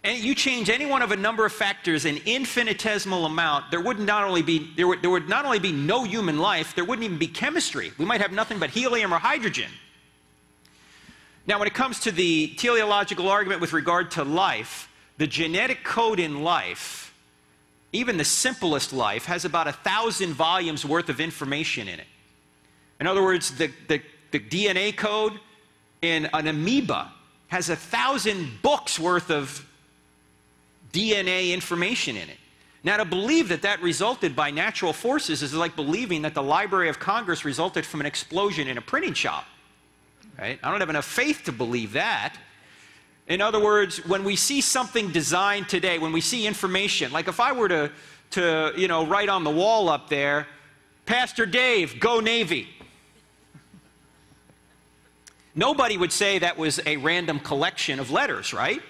And you change any one of a number of factors an infinitesimal amount, there would not only be no human life, there wouldn't even be chemistry. We might have nothing but helium or hydrogen. Now, when it comes to the teleological argument with regard to life, the genetic code in life, even the simplest life, has about 1,000 volumes worth of information in it. In other words, the DNA code in an amoeba has 1,000 books worth of DNA information in it. Now, to believe that that resulted by natural forces is like believing that the Library of Congress resulted from an explosion in a printing shop. Right? I don't have enough faith to believe that. In other words, when we see something designed today, when we see information, like if I were to write on the wall up there, Pastor Dave, go Navy. Nobody would say that was a random collection of letters, right?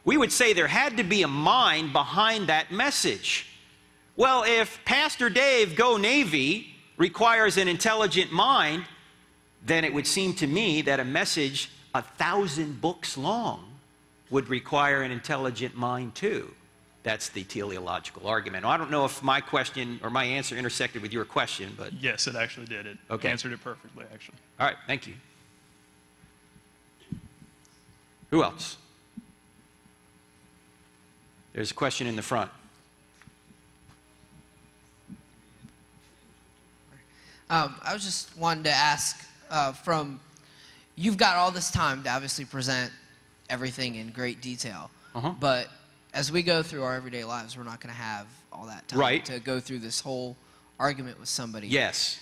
We would say there had to be a mind behind that message. Well, if Pastor Dave, go Navy requires an intelligent mind, then it would seem to me that a message 1,000 books long would require an intelligent mind too. That's the teleological argument. Now, I don't know if my question or my answer intersected with your question, but... Yes, it actually did. It answered it perfectly, actually. All right, thank you. Who else? There's a question in the front. I was just wanting to ask, you've got all this time to obviously present everything in great detail, but as we go through our everyday lives, we're not going to have all that time to go through this whole argument with somebody. Yes.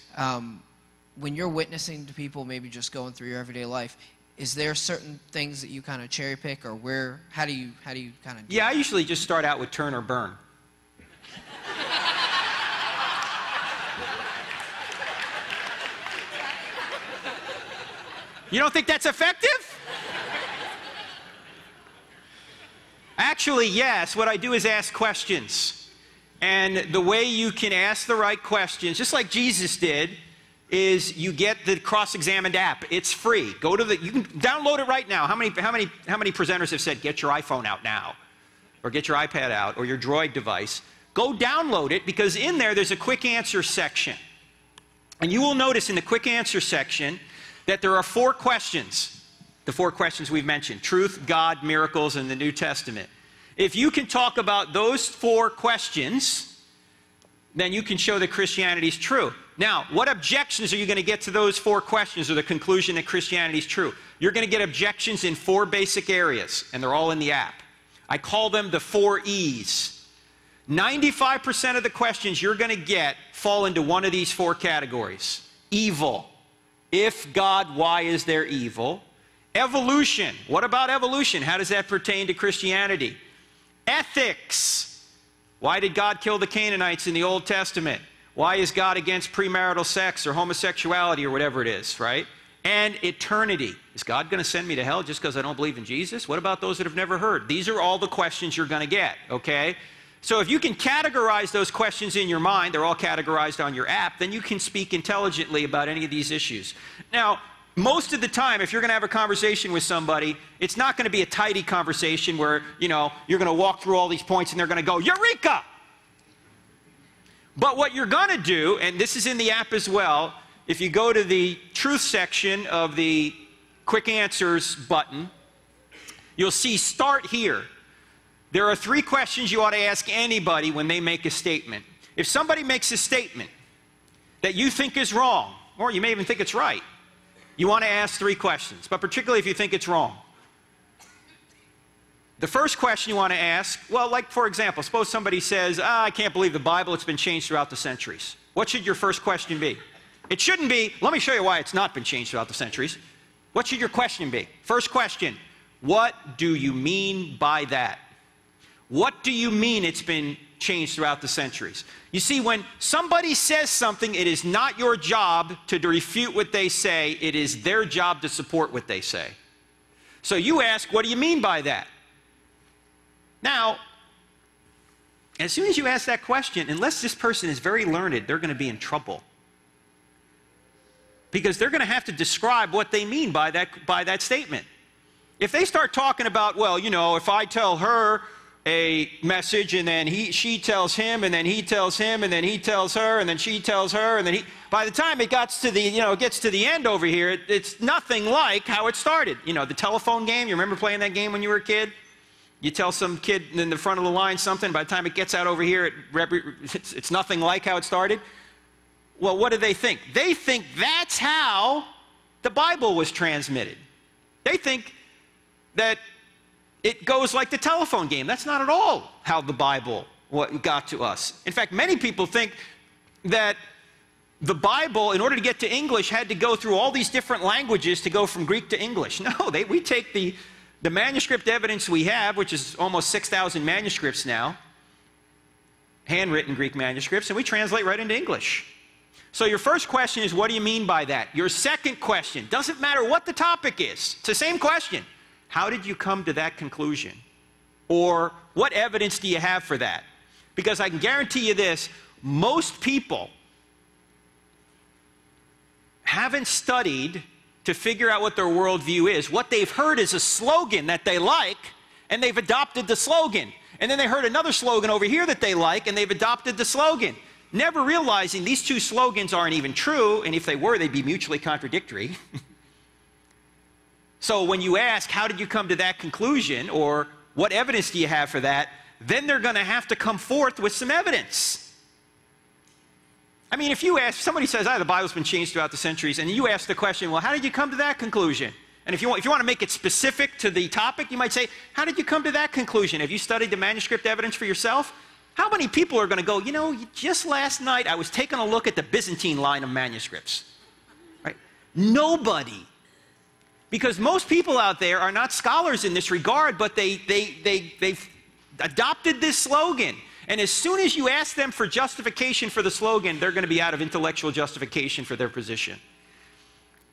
When you're witnessing to people, maybe just going through your everyday life, is there certain things that you kind of cherry pick, or how do you kind of do I usually just start out with turn or burn. You don't think that's effective? Actually, yes. What I do is ask questions. And the way you can ask the right questions, just like Jesus did, is you get the cross-examined app. It's free. Go to you can download it right now. How many presenters have said, get your iPhone out now, or get your iPad out, or your Droid device? Go download it, because in there's a quick answer section. And you will notice in the quick answer section that there are 4 questions. The 4 questions we've mentioned: truth, God, miracles, and the New Testament. If you can talk about those 4 questions, then you can show that Christianity is true. Now, what objections are you going to get to those 4 questions, or the conclusion that Christianity is true? You're going to get objections in 4 basic areas, and they're all in the app. I call them the 4 E's. 95% of the questions you're going to get fall into one of these 4 categories. Evil. If God, why is there evil? Evolution. What about evolution? How does that pertain to Christianity? Ethics. Why did God kill the Canaanites in the Old Testament? Why is God against premarital sex or homosexuality or whatever it is, right? And eternity. Is God going to send me to hell just because I don't believe in Jesus? What about those that have never heard? These are all the questions you're going to get, okay? So if you can categorize those questions in your mind, they're all categorized on your app, then you can speak intelligently about any of these issues. Now, most of the time, if you're going to have a conversation with somebody, it's not going to be a tidy conversation where, you're going to walk through all these points and they're going to go, Eureka! But what you're going to do, and this is in the app as well, if you go to the truth section of the quick answers button, you'll see start here. There are 3 questions you ought to ask anybody when they make a statement. If somebody makes a statement that you think is wrong, or you may even think it's right, you want to ask 3 questions, but particularly if you think it's wrong. The first question you want to ask, well, like for example, suppose somebody says, I can't believe the Bible, it's been changed throughout the centuries. What should your first question be? It shouldn't be, let me show you why it's not been changed throughout the centuries. What should your question be? First question, what do you mean by that? What do you mean it's been changed throughout the centuries? You see, when somebody says something, it is not your job to refute what they say. It is their job to support what they say. So you ask, what do you mean by that? Now, as soon as you ask that question, unless this person is very learned, they're going to be in trouble. Because they're going to have to describe what they mean by that statement. If they start talking about, well, if I tell her a message and then she tells him and then he tells him and then he tells her and then she tells her and then by the time it gets to the end over here, it's nothing like how it started. The telephone game, you remember playing that game when you were a kid? You tell some kid in the front of the line something, by the time it gets out over here, it's nothing like how it started. Well, what do they think? They think that's how the Bible was transmitted. They think that it goes like the telephone game. That's not at all how the Bible got to us. In fact, many people think that the Bible, in order to get to English, had to go through all these different languages to go from Greek to English. No, we take the manuscript evidence we have, which is almost 6,000 manuscripts now, handwritten Greek manuscripts, and we translate right into English. So your first question is, what do you mean by that? Your second question, doesn't matter what the topic is, it's the same question. How did you come to that conclusion? Or what evidence do you have for that? Because I can guarantee you this, most people haven't studied to figure out what their worldview is. What they've heard is a slogan that they like, and they've adopted the slogan. And then they heard another slogan over here that they like, and they've adopted the slogan. Never realizing these 2 slogans aren't even true, and if they were, they'd be mutually contradictory. So when you ask, how did you come to that conclusion, or what evidence do you have for that, then they're going to have to come forth with some evidence. I mean, if somebody says, the Bible's been changed throughout the centuries, and you ask the question, well, how did you come to that conclusion? And if you want to make it specific to the topic, you might say, how did you come to that conclusion? Have you studied the manuscript evidence for yourself? How many people are going to go, just last night I was taking a look at the Byzantine line of manuscripts? Right? Nobody. Because most people out there are not scholars in this regard, but they've adopted this slogan. And as soon as you ask them for justification for the slogan, they're going to be out of intellectual justification for their position.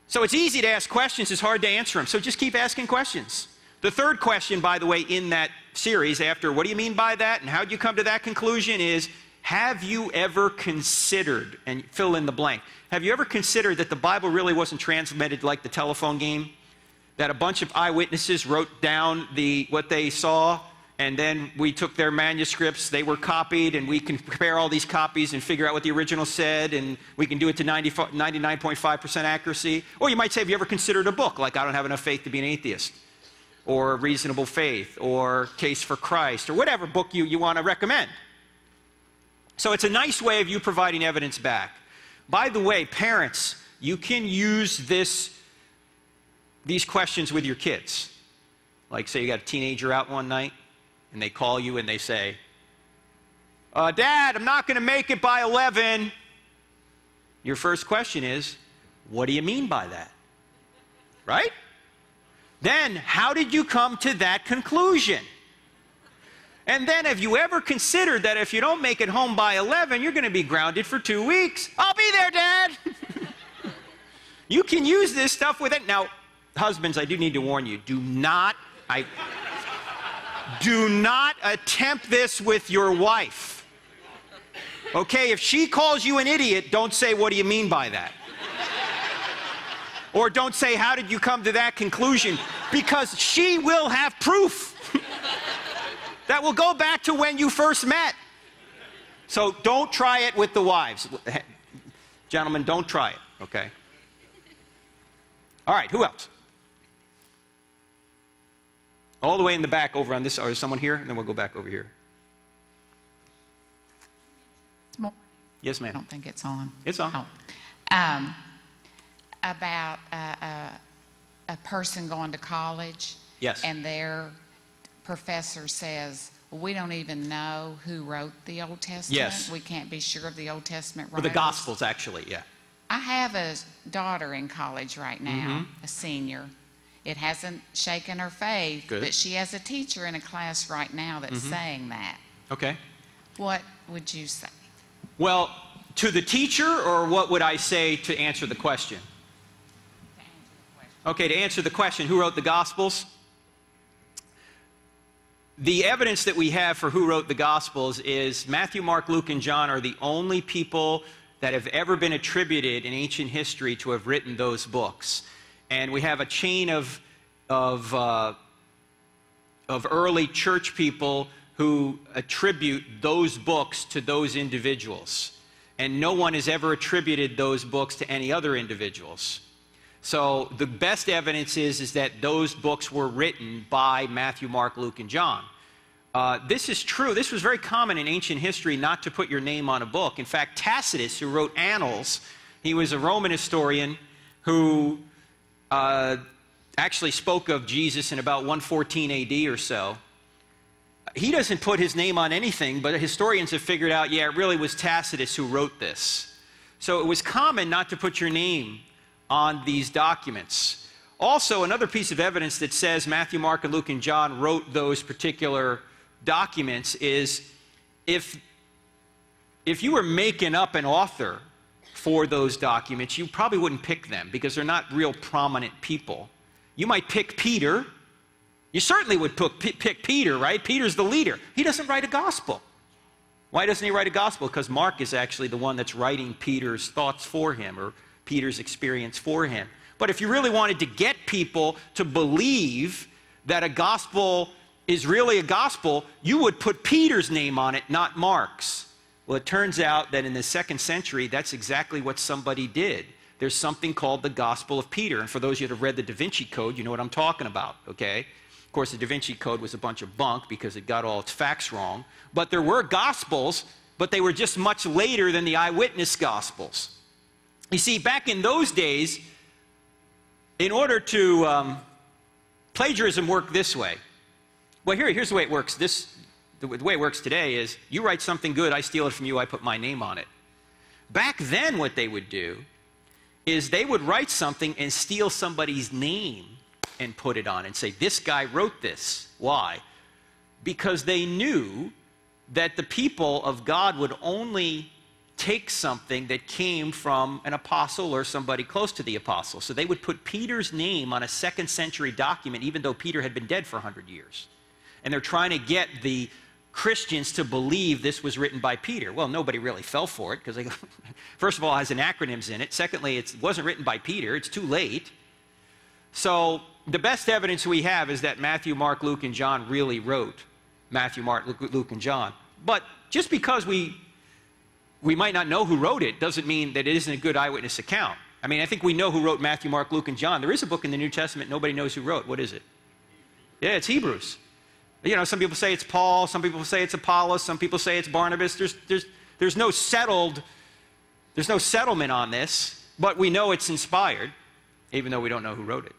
So it's easy to ask questions, it's hard to answer them. So just keep asking questions. The third question, by the way, in that series after what do you mean by that and how did you come to that conclusion is have you ever considered, and fill in the blank, have you ever considered that the Bible really wasn't transmitted like the telephone game? That a bunch of eyewitnesses wrote down what they saw, and then we took their manuscripts, they were copied, and we can compare all these copies and figure out what the original said, and we can do it to 99.5% accuracy. Or you might say, have you ever considered a book like I Don't Have Enough Faith to Be an Atheist? Or Reasonable Faith, or Case for Christ, or whatever book you want to recommend. So it's a nice way of you providing evidence back. By the way, parents, you can use these questions with your kids. Like, say you got a teenager out one night, and they call you and they say, Dad, I'm not going to make it by 11. Your first question is, what do you mean by that? Right? Then, how did you come to that conclusion? And then, have you ever considered that if you don't make it home by 11, you're going to be grounded for 2 weeks? I'll be there, Dad. You can use this stuff with it. Now, husbands, I do need to warn you, do not attempt this with your wife. Okay, if she calls you an idiot, don't say, what do you mean by that? Or don't say, how did you come to that conclusion? Because she will have proof that will go back to when you first met. So don't try it with the wives. Gentlemen, don't try it, okay? All right, who else? All the way in the back over on this, or is someone here? And then we'll go back over here. Yes, ma'am. I don't think it's on. It's on. Oh. About a person going to college. Yes. And their professor says, well, we don't even know who wrote the Old Testament. Yes. We can't be sure of the Old Testament writers. Or the Gospels, actually, yeah. I have a daughter in college right now, a senior. It hasn't shaken her faith, but she has a teacher in a class right now that's saying that. Okay. What would you say? Well, to the teacher, or what would I say to answer the question? To answer the question. Okay, to answer the question, who wrote the Gospels? The evidence that we have for who wrote the Gospels is Matthew, Mark, Luke, and John are the only people that have ever been attributed in ancient history to have written those books. And we have a chain of early church people who attribute those books to those individuals. And no one has ever attributed those books to any other individuals. So the best evidence is that those books were written by Matthew, Mark, Luke, and John. This is true. This was very common in ancient history not to put your name on a book. In fact, Tacitus, who wrote Annals, he was a Roman historian who actually spoke of Jesus in about 114 AD or so. He doesn't put his name on anything, but historians have figured out, yeah, it really was Tacitus who wrote this. So it was common not to put your name on these documents. Also, another piece of evidence that says Matthew, Mark, and Luke, and John wrote those particular documents is if you were making up an author for those documents, you probably wouldn't pick them because they're not real prominent people. You might pick Peter. You certainly would pick Peter, right? Peter's the leader. He doesn't write a gospel. Why doesn't he write a gospel? Because Mark is actually the one that's writing Peter's thoughts for him, or Peter's experience for him. But if you really wanted to get people to believe that a gospel is really a gospel, you would put Peter's name on it, not Mark's. Well, it turns out that in the 2nd century, that's exactly what somebody did. There's something called the Gospel of Peter. And for those of you that have read the Da Vinci Code, you know what I'm talking about, okay? Of course, the Da Vinci Code was a bunch of bunk because it got all its facts wrong. But there were Gospels, but they were just much later than the eyewitness Gospels. You see, back in those days, in order to plagiarism worked this way. Well, here's the way it works. The way it works today is you write something good, I steal it from you, I put my name on it. Back then, what they would do is they would write something and steal somebody's name and put it on and say, this guy wrote this. Why? Because they knew that the people of God would only take something that came from an apostle or somebody close to the apostle. So they would put Peter's name on a 2nd century document, even though Peter had been dead for 100 years. And they're trying to get the Christians to believe this was written by Peter? Well, nobody really fell for it because, first of all, it has acronyms in it. Secondly, it wasn't written by Peter. It's too late. So the best evidence we have is that Matthew, Mark, Luke, and John really wrote Matthew, Mark, Luke, and John. But just because we might not know who wrote it doesn't mean that it isn't a good eyewitness account. I mean, I think we know who wrote Matthew, Mark, Luke, and John. There is a book in the New Testament nobody knows who wrote. What is it? Yeah, it's Hebrews. You know, some people say it's Paul, some people say it's Apollos, some people say it's Barnabas. There's no settlement on this, but we know it's inspired, even though we don't know who wrote it.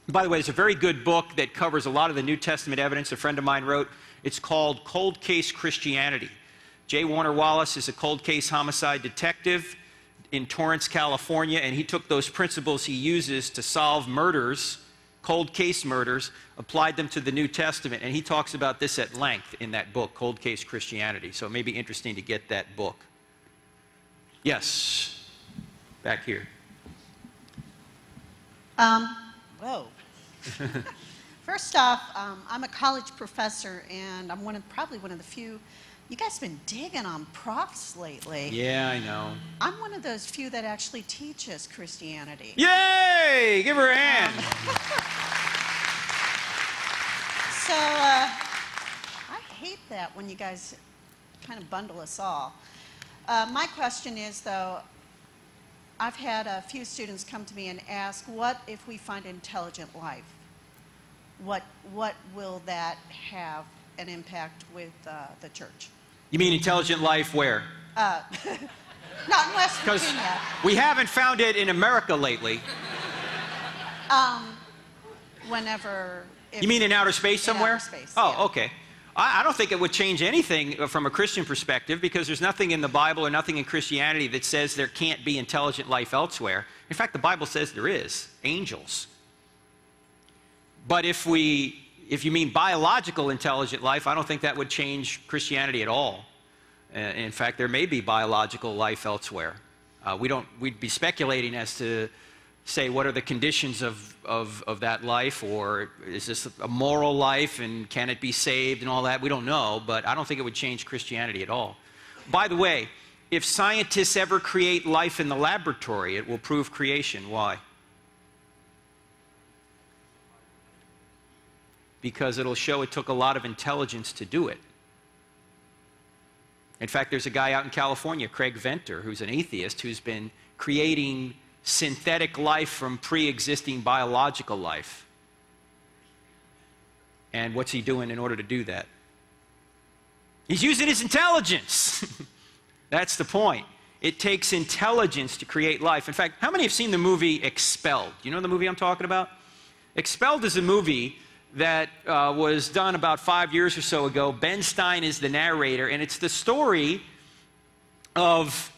By the way, there's a very good book that covers a lot of the New Testament evidence a friend of mine wrote. It's called Cold Case Christianity. J. Warner Wallace is a cold case homicide detective in Torrance, California, and he took those principles he uses to solve murders, cold case murders, applied them to the New Testament, and he talks about this at length in that book, Cold Case Christianity. So it may be interesting to get that book. Yes, back here. Whoa. First off, I'm a college professor, and I'm probably one of the few. You guys have been digging on profs lately. Yeah, I know. I'm one of those few that actually teaches Christianity. Yay! Give her a hand. So I hate that when you guys kind of bundle us all. My question is, though, I've had a few students come to me and ask, what if we find intelligent life? What will that have an impact with the church? You mean intelligent life where? Not in West Virginia. We haven't found it in America lately. Whenever... You mean in outer space somewhere? In outer space, oh, yeah. Okay. I don't think it would change anything from a Christian perspective because there's nothing in the Bible or nothing in Christianity that says there can't be intelligent life elsewhere. In fact, the Bible says there is. Angels. But if you mean biological intelligent life, I don't think that would change Christianity at all. In fact, there may be biological life elsewhere. We'd be speculating as to say what are the conditions of that life, or is this a moral life and can it be saved and all that? We don't know, but I don't think it would change Christianity at all. By the way, if scientists ever create life in the laboratory, it will prove creation. Why? Because it'll show it took a lot of intelligence to do it. In fact, there's a guy out in California, Craig Venter, who's an atheist, who's been creating synthetic life from pre-existing biological life. And what's he doing in order to do that? He's using his intelligence. That's the point. It takes intelligence to create life. In fact, how many have seen the movie Expelled? Do you know the movie I'm talking about? Expelled is a movie that was done about 5 years or so ago. Ben Stein is the narrator, and it's the story of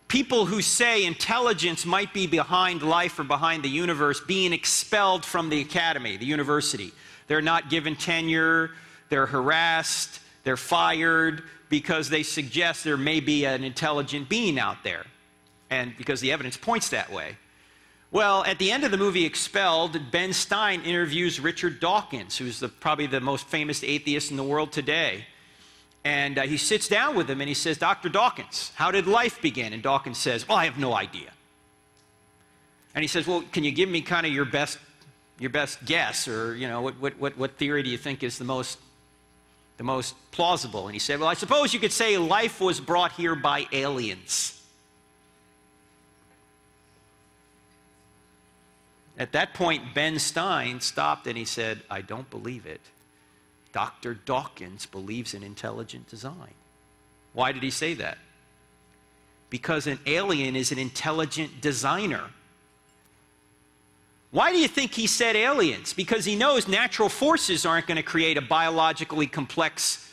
people who say intelligence might be behind life or behind the universe being expelled from the academy, the university. They're not given tenure, they're harassed, they're fired because they suggest there may be an intelligent being out there, and because the evidence points that way. Well, at the end of the movie Expelled, Ben Stein interviews Richard Dawkins, who's probably the most famous atheist in the world today. And he sits down with him and he says, Dr. Dawkins, how did life begin? And Dawkins says, well, I have no idea. And he says, well, can you give me kind of your best guess, or, you know, what theory do you think is the most plausible? And he said, well, I suppose you could say life was brought here by aliens. At that point, Ben Stein stopped and he said, I don't believe it. Dr. Dawkins believes in intelligent design. Why did he say that? Because an alien is an intelligent designer. Why do you think he said aliens? Because he knows natural forces aren't going to create a biologically complex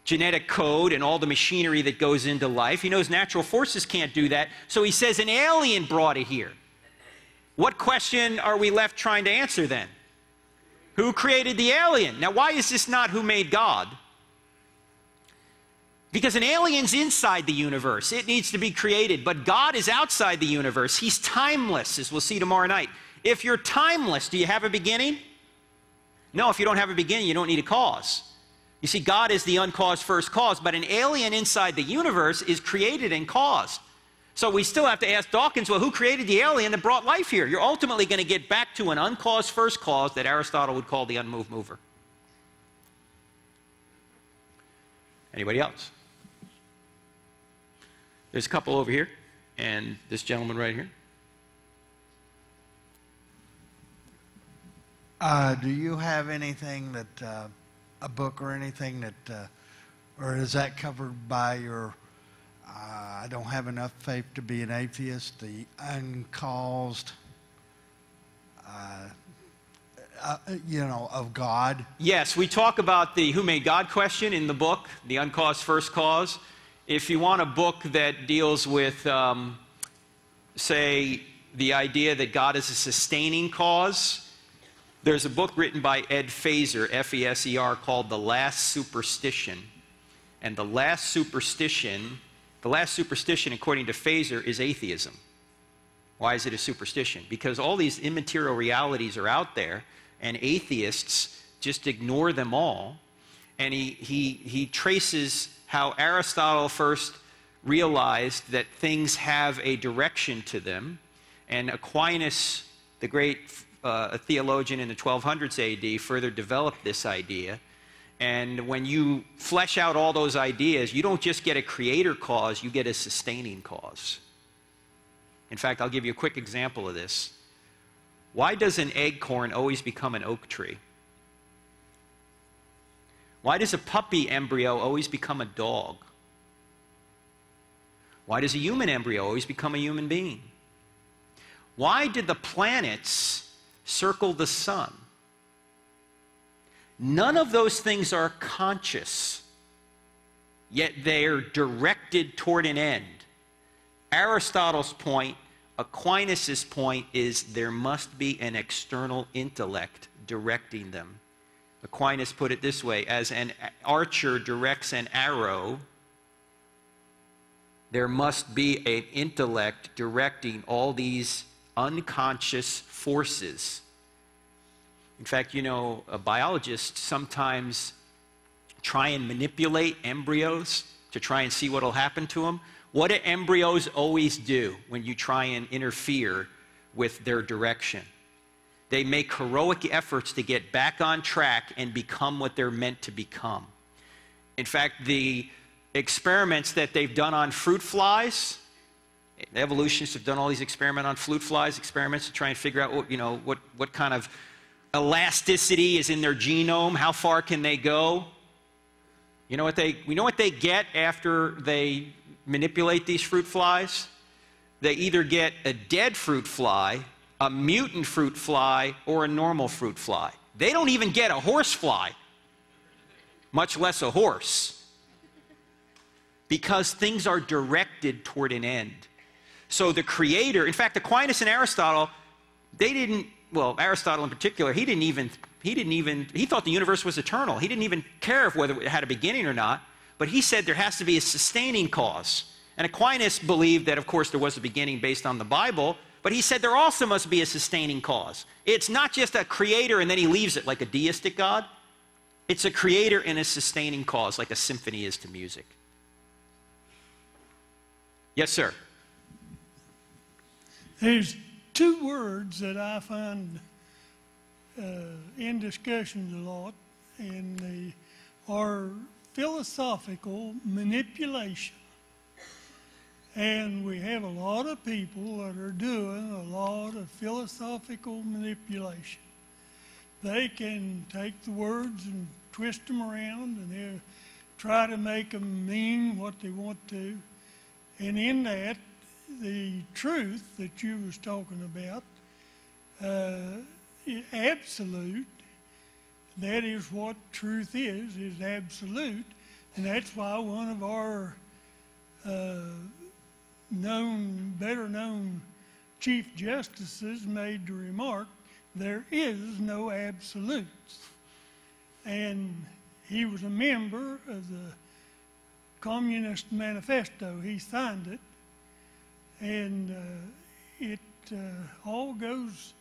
genetic code and all the machinery that goes into life. He knows natural forces can't do that, so he says an alien brought it here. What question are we left trying to answer then? Who created the alien? Now, why is this not who made God? Because an alien's inside the universe. It needs to be created. But God is outside the universe. He's timeless, as we'll see tomorrow night. If you're timeless, do you have a beginning? No, if you don't have a beginning, you don't need a cause. You see, God is the uncaused first cause, but an alien inside the universe is created and caused. So we still have to ask Dawkins, well, who created the alien that brought life here? You're ultimately going to get back to an uncaused first cause that Aristotle would call the unmoved mover. Anybody else? There's a couple over here, and this gentleman right here. Do you have anything that, a book or anything that, or is that covered by your, I don't have enough faith to be an atheist, the uncaused, you know, of God? Yes, we talk about the who made God question in the book, the uncaused first cause. If you want a book that deals with, say, the idea that God is a sustaining cause, there's a book written by Ed Feser, F-E-S-E-R, called The Last Superstition. And the last superstition, according to Feser, is atheism. Why is it a superstition? Because all these immaterial realities are out there, and atheists just ignore them all. And he traces how Aristotle first realized that things have a direction to them, and Aquinas, the great a theologian in the 1200s AD, further developed this idea. And when you flesh out all those ideas, you don't just get a creator cause, you get a sustaining cause. In fact, I'll give you a quick example of this. Why does an acorn always become an oak tree? Why does a puppy embryo always become a dog? Why does a human embryo always become a human being? Why did the planets circle the sun? None of those things are conscious, yet they are directed toward an end. Aristotle's point, Aquinas' point, is there must be an external intellect directing them. Aquinas put it this way: as an archer directs an arrow, there must be an intellect directing all these unconscious forces. In fact, you know, biologists sometimes try and manipulate embryos to try and see what will happen to them. What do embryos always do when you try and interfere with their direction? They make heroic efforts to get back on track and become what they're meant to become. In fact, the experiments that they've done on fruit flies, the evolutionists have done all these experiments on fruit flies, experiments to try and figure out what, you know, what kind of elasticity is in their genome, how far can they go. You know what they get after they manipulate these fruit flies? They either get a dead fruit fly, a mutant fruit fly, or a normal fruit fly. They don't even get a horse fly, much less a horse, because things are directed toward an end. So the creator, in fact, Aquinas and Aristotle, they didn't, well, Aristotle in particular, he thought the universe was eternal. He didn't even care whether it had a beginning or not, but he said there has to be a sustaining cause. And Aquinas believed that, of course, there was a beginning based on the Bible, but he said there also must be a sustaining cause. It's not just a creator and then he leaves it like a deistic God. It's a creator and a sustaining cause, like a symphony is to music. Yes, sir. There's two words that I find in discussions a lot, and they are philosophical manipulation. And we have a lot of people that are doing a lot of philosophical manipulation. They can take the words and twist them around, and they'll try to make them mean what they want to. And in that, the truth that you was talking about, absolute, that is what truth is absolute. And that's why one of our better known Chief Justices made the remark, there is no absolutes. And he was a member of the Communist Manifesto. He signed it. And it all goes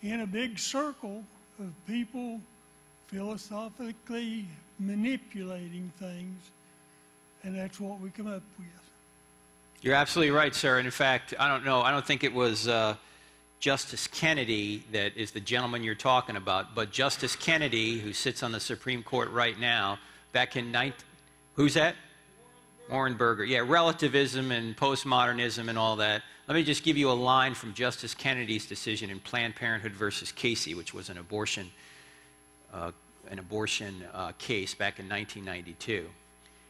in a big circle of people philosophically manipulating things, and that's what we come up with. You're absolutely right, sir. And in fact, I don't think it was Justice Kennedy that is the gentleman you're talking about, but Justice Kennedy, who sits on the Supreme Court right now, back in who's that? Warren Burger. Yeah, relativism and postmodernism and all that. Let me just give you a line from Justice Kennedy's decision in Planned Parenthood versus Casey, which was an abortion case back in 1992.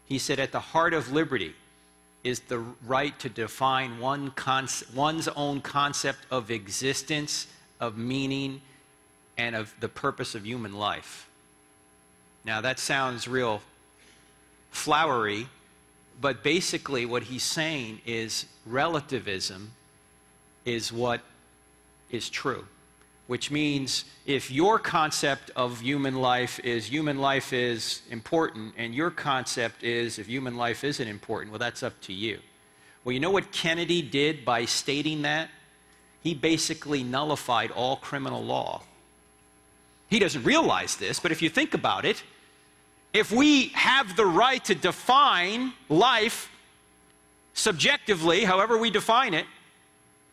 He said, "At the heart of liberty is the right to define one's own concept of existence, of meaning, and of the purpose of human life." Now that sounds real flowery, but basically what he's saying is relativism is what is true, which means if your concept of human life is important, and your concept is if human life isn't important, well, that's up to you. Well, you know what Kennedy did by stating that? He basically nullified all criminal law. He doesn't realize this, but if you think about it, if we have the right to define life subjectively, however we define it,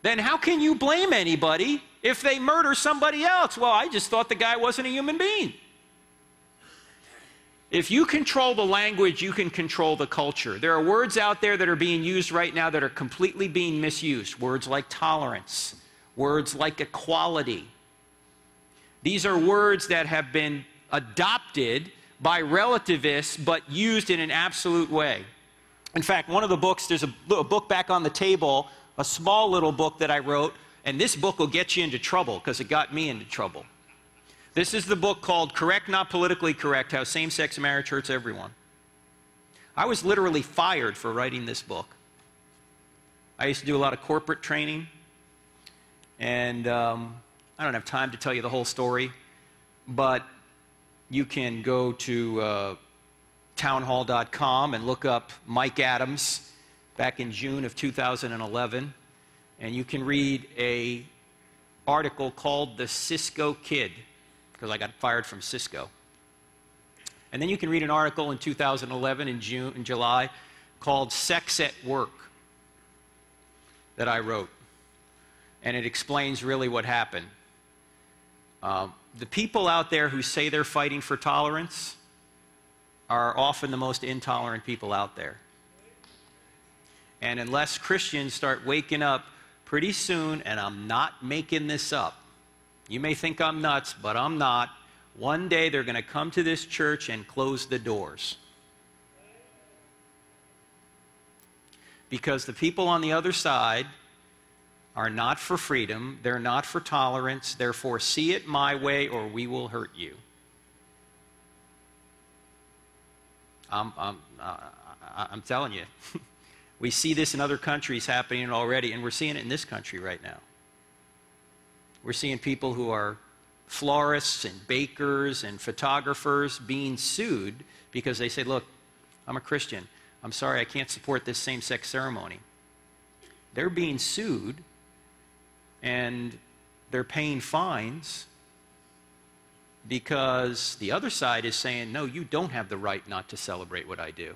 then how can you blame anybody if they murder somebody else? Well, I just thought the guy wasn't a human being. If you control the language, you can control the culture. There are words out there that are being used right now that are completely being misused. Words like tolerance, words like equality. These are words that have been adopted by relativists, but used in an absolute way. In fact, one of the books, there's a book back on the table, a small little book that I wrote, and this book will get you into trouble because it got me into trouble. This is the book called Correct, Not Politically Correct, How Same-Sex Marriage Hurts Everyone. I was literally fired for writing this book. I used to do a lot of corporate training, and I don't have time to tell you the whole story, but you can go to townhall.com and look up Mike Adams back in June of 2011, and you can read an article called The Cisco Kid, because I got fired from Cisco. And then you can read an article in 2011 in July called Sex at Work that I wrote, and it explains really what happened. The people out there who say they're fighting for tolerance are often the most intolerant people out there. And unless Christians start waking up pretty soon, and I'm not making this up, you may think I'm nuts, but I'm not, one day they're going to come to this church and close the doors. Because the people on the other side are not for freedom, they're not for tolerance, therefore see it my way or we will hurt you. I'm telling you. We see this in other countries happening already, and we're seeing it in this country right now. We're seeing people who are florists and bakers and photographers being sued because they say, look, I'm a Christian. I'm sorry, I can't support this same-sex ceremony. They're being sued, and they're paying fines because the other side is saying, no, you don't have the right not to celebrate what I do.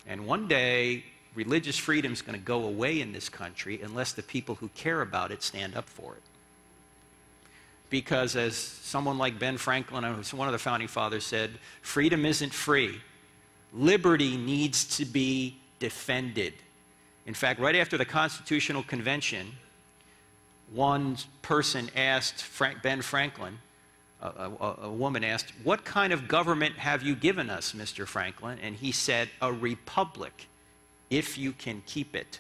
And one day, religious freedom is going to go away in this country unless the people who care about it stand up for it. Because as someone like Ben Franklin, who's one of the founding fathers, said, freedom isn't free. Liberty needs to be defended. In fact, right after the Constitutional Convention, one person asked Ben Franklin, a woman asked, what kind of government have you given us, Mr. Franklin? And he said, a republic, if you can keep it.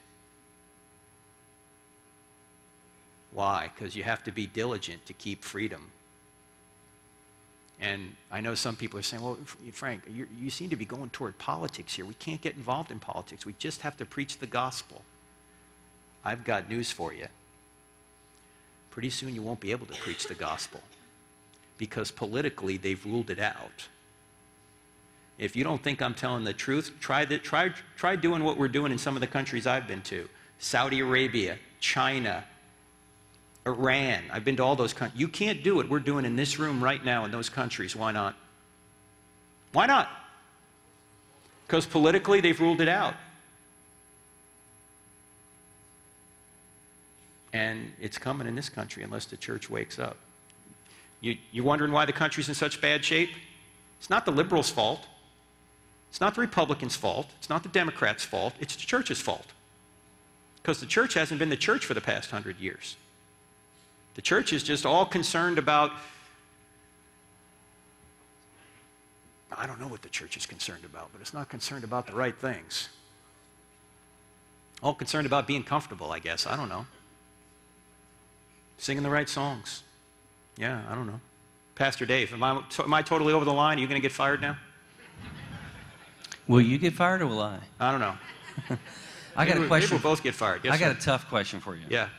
Why? Because you have to be diligent to keep freedom. And I know some people are saying, well, Frank, you seem to be going toward politics here. We can't get involved in politics. We just have to preach the gospel. I've got news for you. Pretty soon you won't be able to preach the gospel because politically they've ruled it out. If you don't think I'm telling the truth, try doing what we're doing in some of the countries I've been to. Saudi Arabia, China, Iran. I've been to all those countries. You can't do what we're doing in this room right now in those countries. Why not? Why not? Because politically they've ruled it out. And it's coming in this country unless the church wakes up. You wondering why the country's in such bad shape? It's not the liberals' fault. It's not the Republicans' fault. It's not the Democrats' fault. It's the church's fault. Because the church hasn't been the church for the past 100 years. The church is just all concerned about, I don't know what the church is concerned about, but it's not concerned about the right things. All concerned about being comfortable, I guess. I don't know. Singing the right songs. Yeah, I don't know. Pastor Dave, am I totally over the line? Are you going to get fired now? Will you get fired or will I? I don't know. I got a question. Maybe we'll both get fired. Yes, I got sir. a tough question for you. Yeah.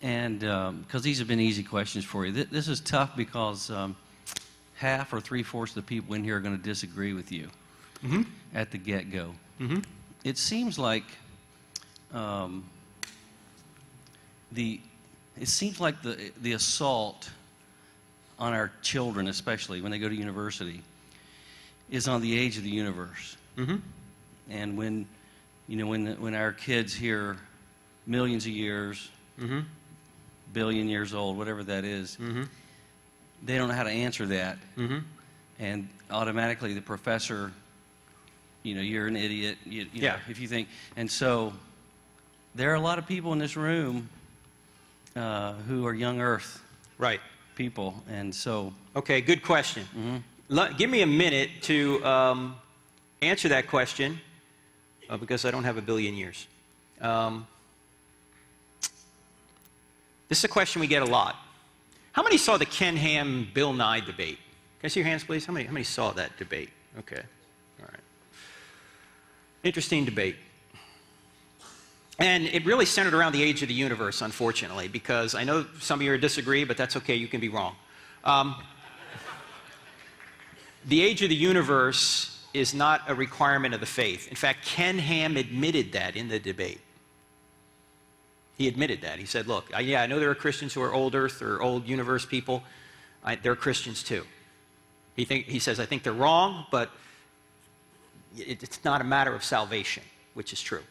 And because these have been easy questions for you. This is tough because half or three-fourths of the people in here are going to disagree with you at the get-go. It seems like the assault on our children, especially when they go to university, is on the age of the universe. And when our kids hear millions of years, billion years old, whatever that is, they don't know how to answer that. And automatically the professor, you're an idiot, you know, if you think. And so there are a lot of people in this room who are young earth people. And so... Okay, good question. Give me a minute to answer that question because I don't have a billion years. This is a question we get a lot. How many saw the Ken Ham, Bill Nye debate? Can I see your hands, please? How many saw that debate? Okay. All right. Interesting debate. And it really centered around the age of the universe, unfortunately, because I know some of you disagree, but that's okay. You can be wrong. The age of the universe is not a requirement of the faith. In fact, Ken Ham admitted that in the debate. He admitted that. He said, look, yeah, I know there are Christians who are old earth or old universe people. They're Christians too. He says, I think they're wrong, but it's not a matter of salvation, which is true.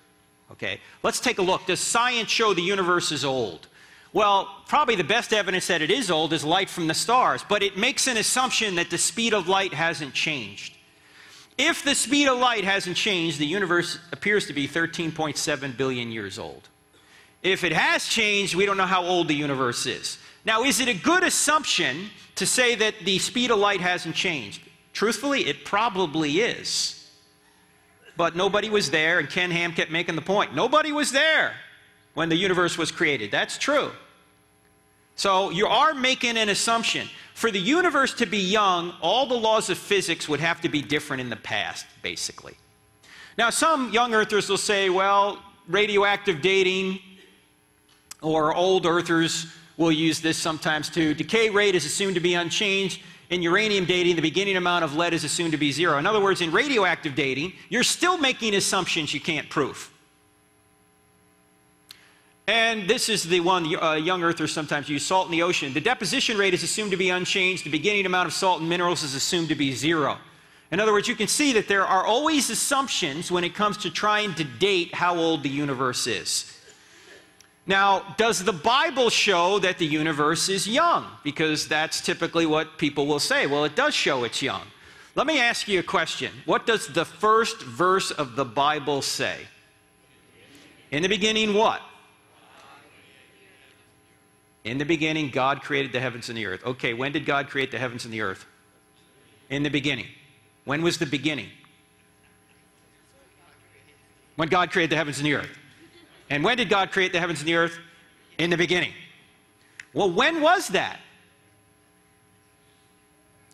Okay? Let's take a look. Does science show the universe is old? Well, probably the best evidence that it is old is light from the stars, but it makes an assumption that the speed of light hasn't changed. If the speed of light hasn't changed, the universe appears to be 13.7 billion years old. If it has changed, we don't know how old the universe is. Now, is it a good assumption to say that the speed of light hasn't changed? Truthfully, it probably is. But nobody was there, and Ken Ham kept making the point. Nobody was there when the universe was created. That's true. So you are making an assumption. For the universe to be young, all the laws of physics would have to be different in the past, basically. Now, some young earthers will say, well, radioactive dating, or old earthers will use this sometimes too. Decay rate is assumed to be unchanged. In uranium dating, the beginning amount of lead is assumed to be 0. In other words, in radioactive dating, you're still making assumptions you can't prove. And this is the one young earthers sometimes use, salt in the ocean. The deposition rate is assumed to be unchanged. The beginning amount of salt and minerals is assumed to be 0. In other words, you can see that there are always assumptions when it comes to trying to date how old the universe is. Now, does the Bible show that the universe is young? Because that's typically what people will say. Well, it does show it's young. Let me ask you a question. What does the first verse of the Bible say? In the beginning, what? In the beginning, God created the heavens and the earth. Okay, when did God create the heavens and the earth? In the beginning. When was the beginning? When God created the heavens and the earth. And when did God create the heavens and the earth? In the beginning. Well, when was that?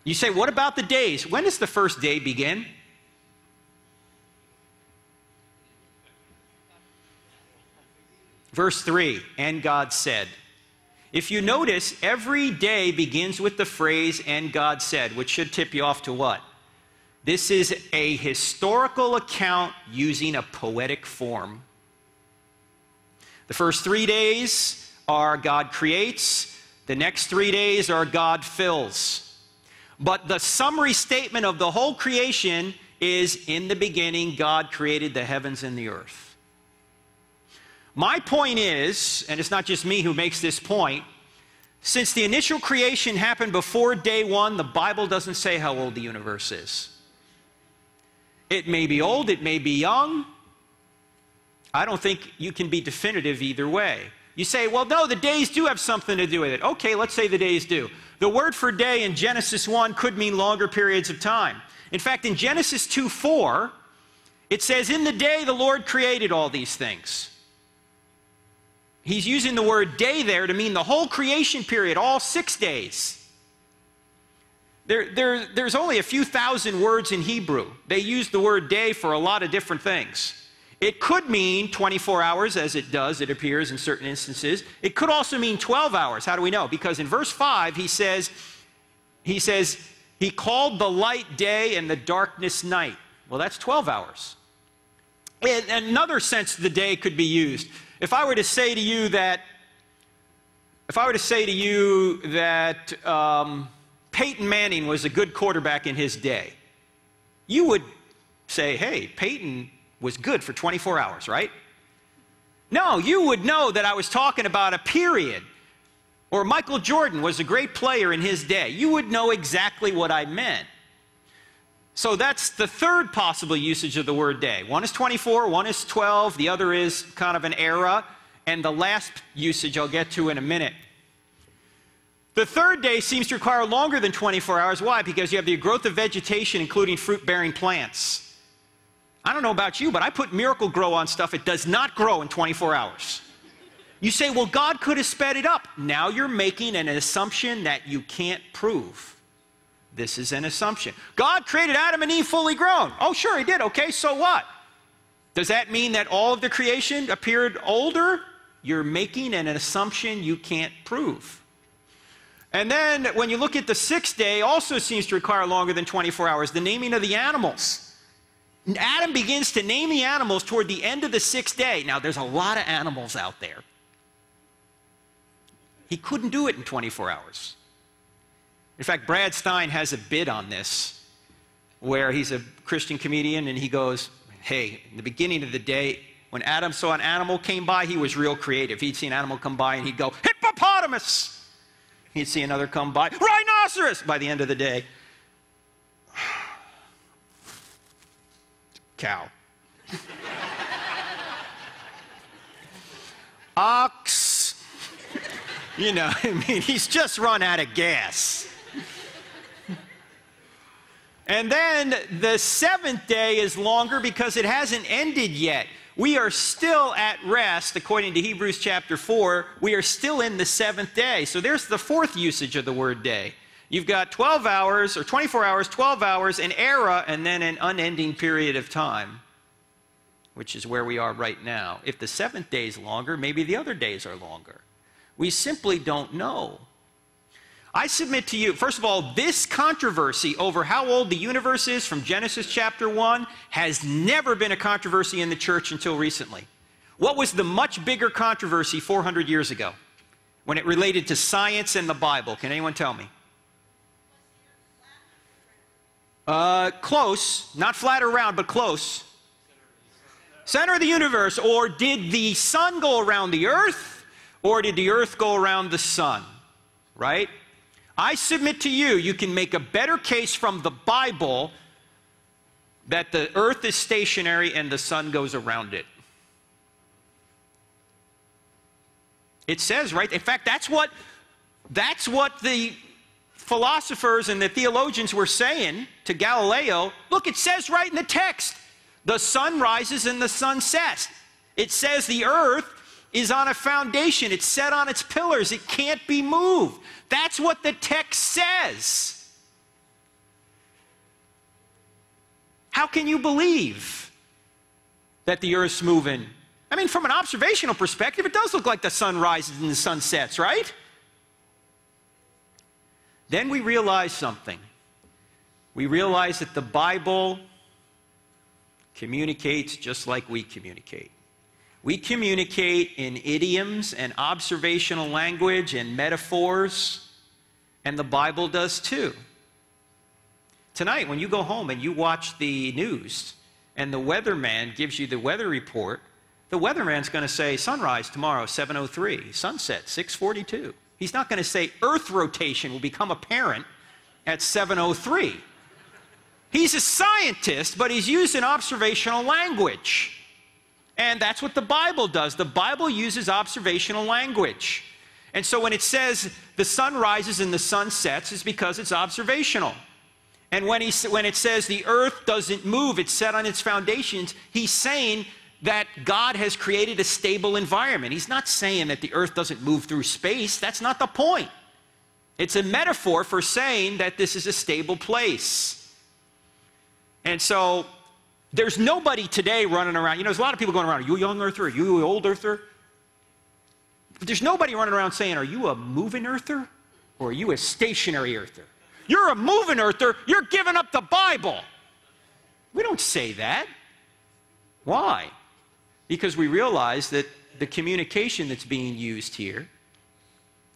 You say, what about the days? When does the first day begin? Verse 3, and God said. If you notice, every day begins with the phrase, and God said, which should tip you off to what? This is a historical account using a poetic form. The first 3 days are God creates. The next 3 days are God fills. But the summary statement of the whole creation is, in the beginning, God created the heavens and the earth. My point is, and it's not just me who makes this point, since the initial creation happened before day one, the Bible doesn't say how old the universe is. It may be old, it may be young. I don't think you can be definitive either way. You say, well, no, the days do have something to do with it. Okay, let's say the days do. The word for day in Genesis 1 could mean longer periods of time. In fact, in Genesis 2:4, it says, in the day the Lord created all these things. He's using the word day there to mean the whole creation period, all 6 days. There's only a few thousand words in Hebrew. They use the word day for a lot of different things. It could mean 24 hours, as it does, it appears in certain instances. It could also mean 12 hours. How do we know? Because in verse 5, he says, he called the light day and the darkness night. Well, that's 12 hours. In another sense, the day could be used. If I were to say to you that, Peyton Manning was a good quarterback in his day, you would say, hey, Peyton was good for 24 hours, right? No, you would know that I was talking about a period. Or Michael Jordan was a great player in his day. You would know exactly what I meant. So that's the third possible usage of the word day. One is 24, one is 12, the other is kind of an era, and the last usage I'll get to in a minute. The third day seems to require longer than 24 hours. Why? Because you have the growth of vegetation, including fruit-bearing plants. I don't know about you, but I put Miracle-Gro on stuff. It does not grow in 24 hours. You say, well, God could have sped it up. Now you're making an assumption that you can't prove. This is an assumption. God created Adam and Eve fully grown. Oh, sure, he did. Okay, so what? Does that mean that all of the creation appeared older? You're making an assumption you can't prove. And then when you look at the sixth day, also seems to require longer than 24 hours, the naming of the animals. Adam begins to name the animals toward the end of the sixth day. Now, there's a lot of animals out there. He couldn't do it in 24 hours. In fact, Brad Stein has a bit on this where he's a Christian comedian and he goes, hey, in the beginning of the day, when Adam saw an animal came by, he was real creative. He'd see an animal come by and he'd go, hippopotamus! He'd see another come by, rhinoceros! By the end of the day, cow. Ox. You know, I mean, he's just run out of gas. And then the seventh day is longer because it hasn't ended yet. We are still at rest, according to Hebrews chapter 4. We are still in the seventh day. So there's the fourth usage of the word day. You've got 12 hours, or 24 hours, 12 hours, an era, and then an unending period of time, which is where we are right now. If the seventh day is longer, maybe the other days are longer. We simply don't know. I submit to you, first of all, this controversy over how old the universe is from Genesis chapter 1 has never been a controversy in the church until recently. What was the much bigger controversy 400 years ago when it related to science and the Bible? Can anyone tell me? Close. Not flat or round, but close. Center of the universe. Or did the sun go around the earth? Or did the earth go around the sun? Right? I submit to you, you can make a better case from the Bible that the earth is stationary and the sun goes around it. It says, right? In fact, that's what the philosophers and the theologians were saying to Galileo. Look, it says right in the text, the sun rises and the sun sets. It says the earth is on a foundation. It's set on its pillars. It can't be moved. That's what the text says. How can you believe that the earth's moving? I mean, from an observational perspective, it does look like the sun rises and the sun sets, right? Then we realize something. We realize that the Bible communicates just like we communicate. We communicate in idioms and observational language and metaphors, and the Bible does too. Tonight, when you go home and you watch the news and the weatherman gives you the weather report, the weatherman's going to say sunrise tomorrow, 7:03, sunset, 6:42. He's not going to say Earth rotation will become apparent at 7:03. He's a scientist, but he's using observational language. And that's what the Bible does. The Bible uses observational language. And so when it says the sun rises and the sun sets, it's because it's observational. And when it says the earth doesn't move, it's set on its foundations, he's saying that God has created a stable environment. He's not saying that the earth doesn't move through space. That's not the point. It's a metaphor for saying that this is a stable place. And so there's nobody today running around. You know, there's a lot of people going around, are you a young earther? Are you an old earther? But there's nobody running around saying, are you a moving earther? Or are you a stationary earther? You're a moving earther. You're giving up the Bible. We don't say that. Why? Because we realize that the communication that's being used here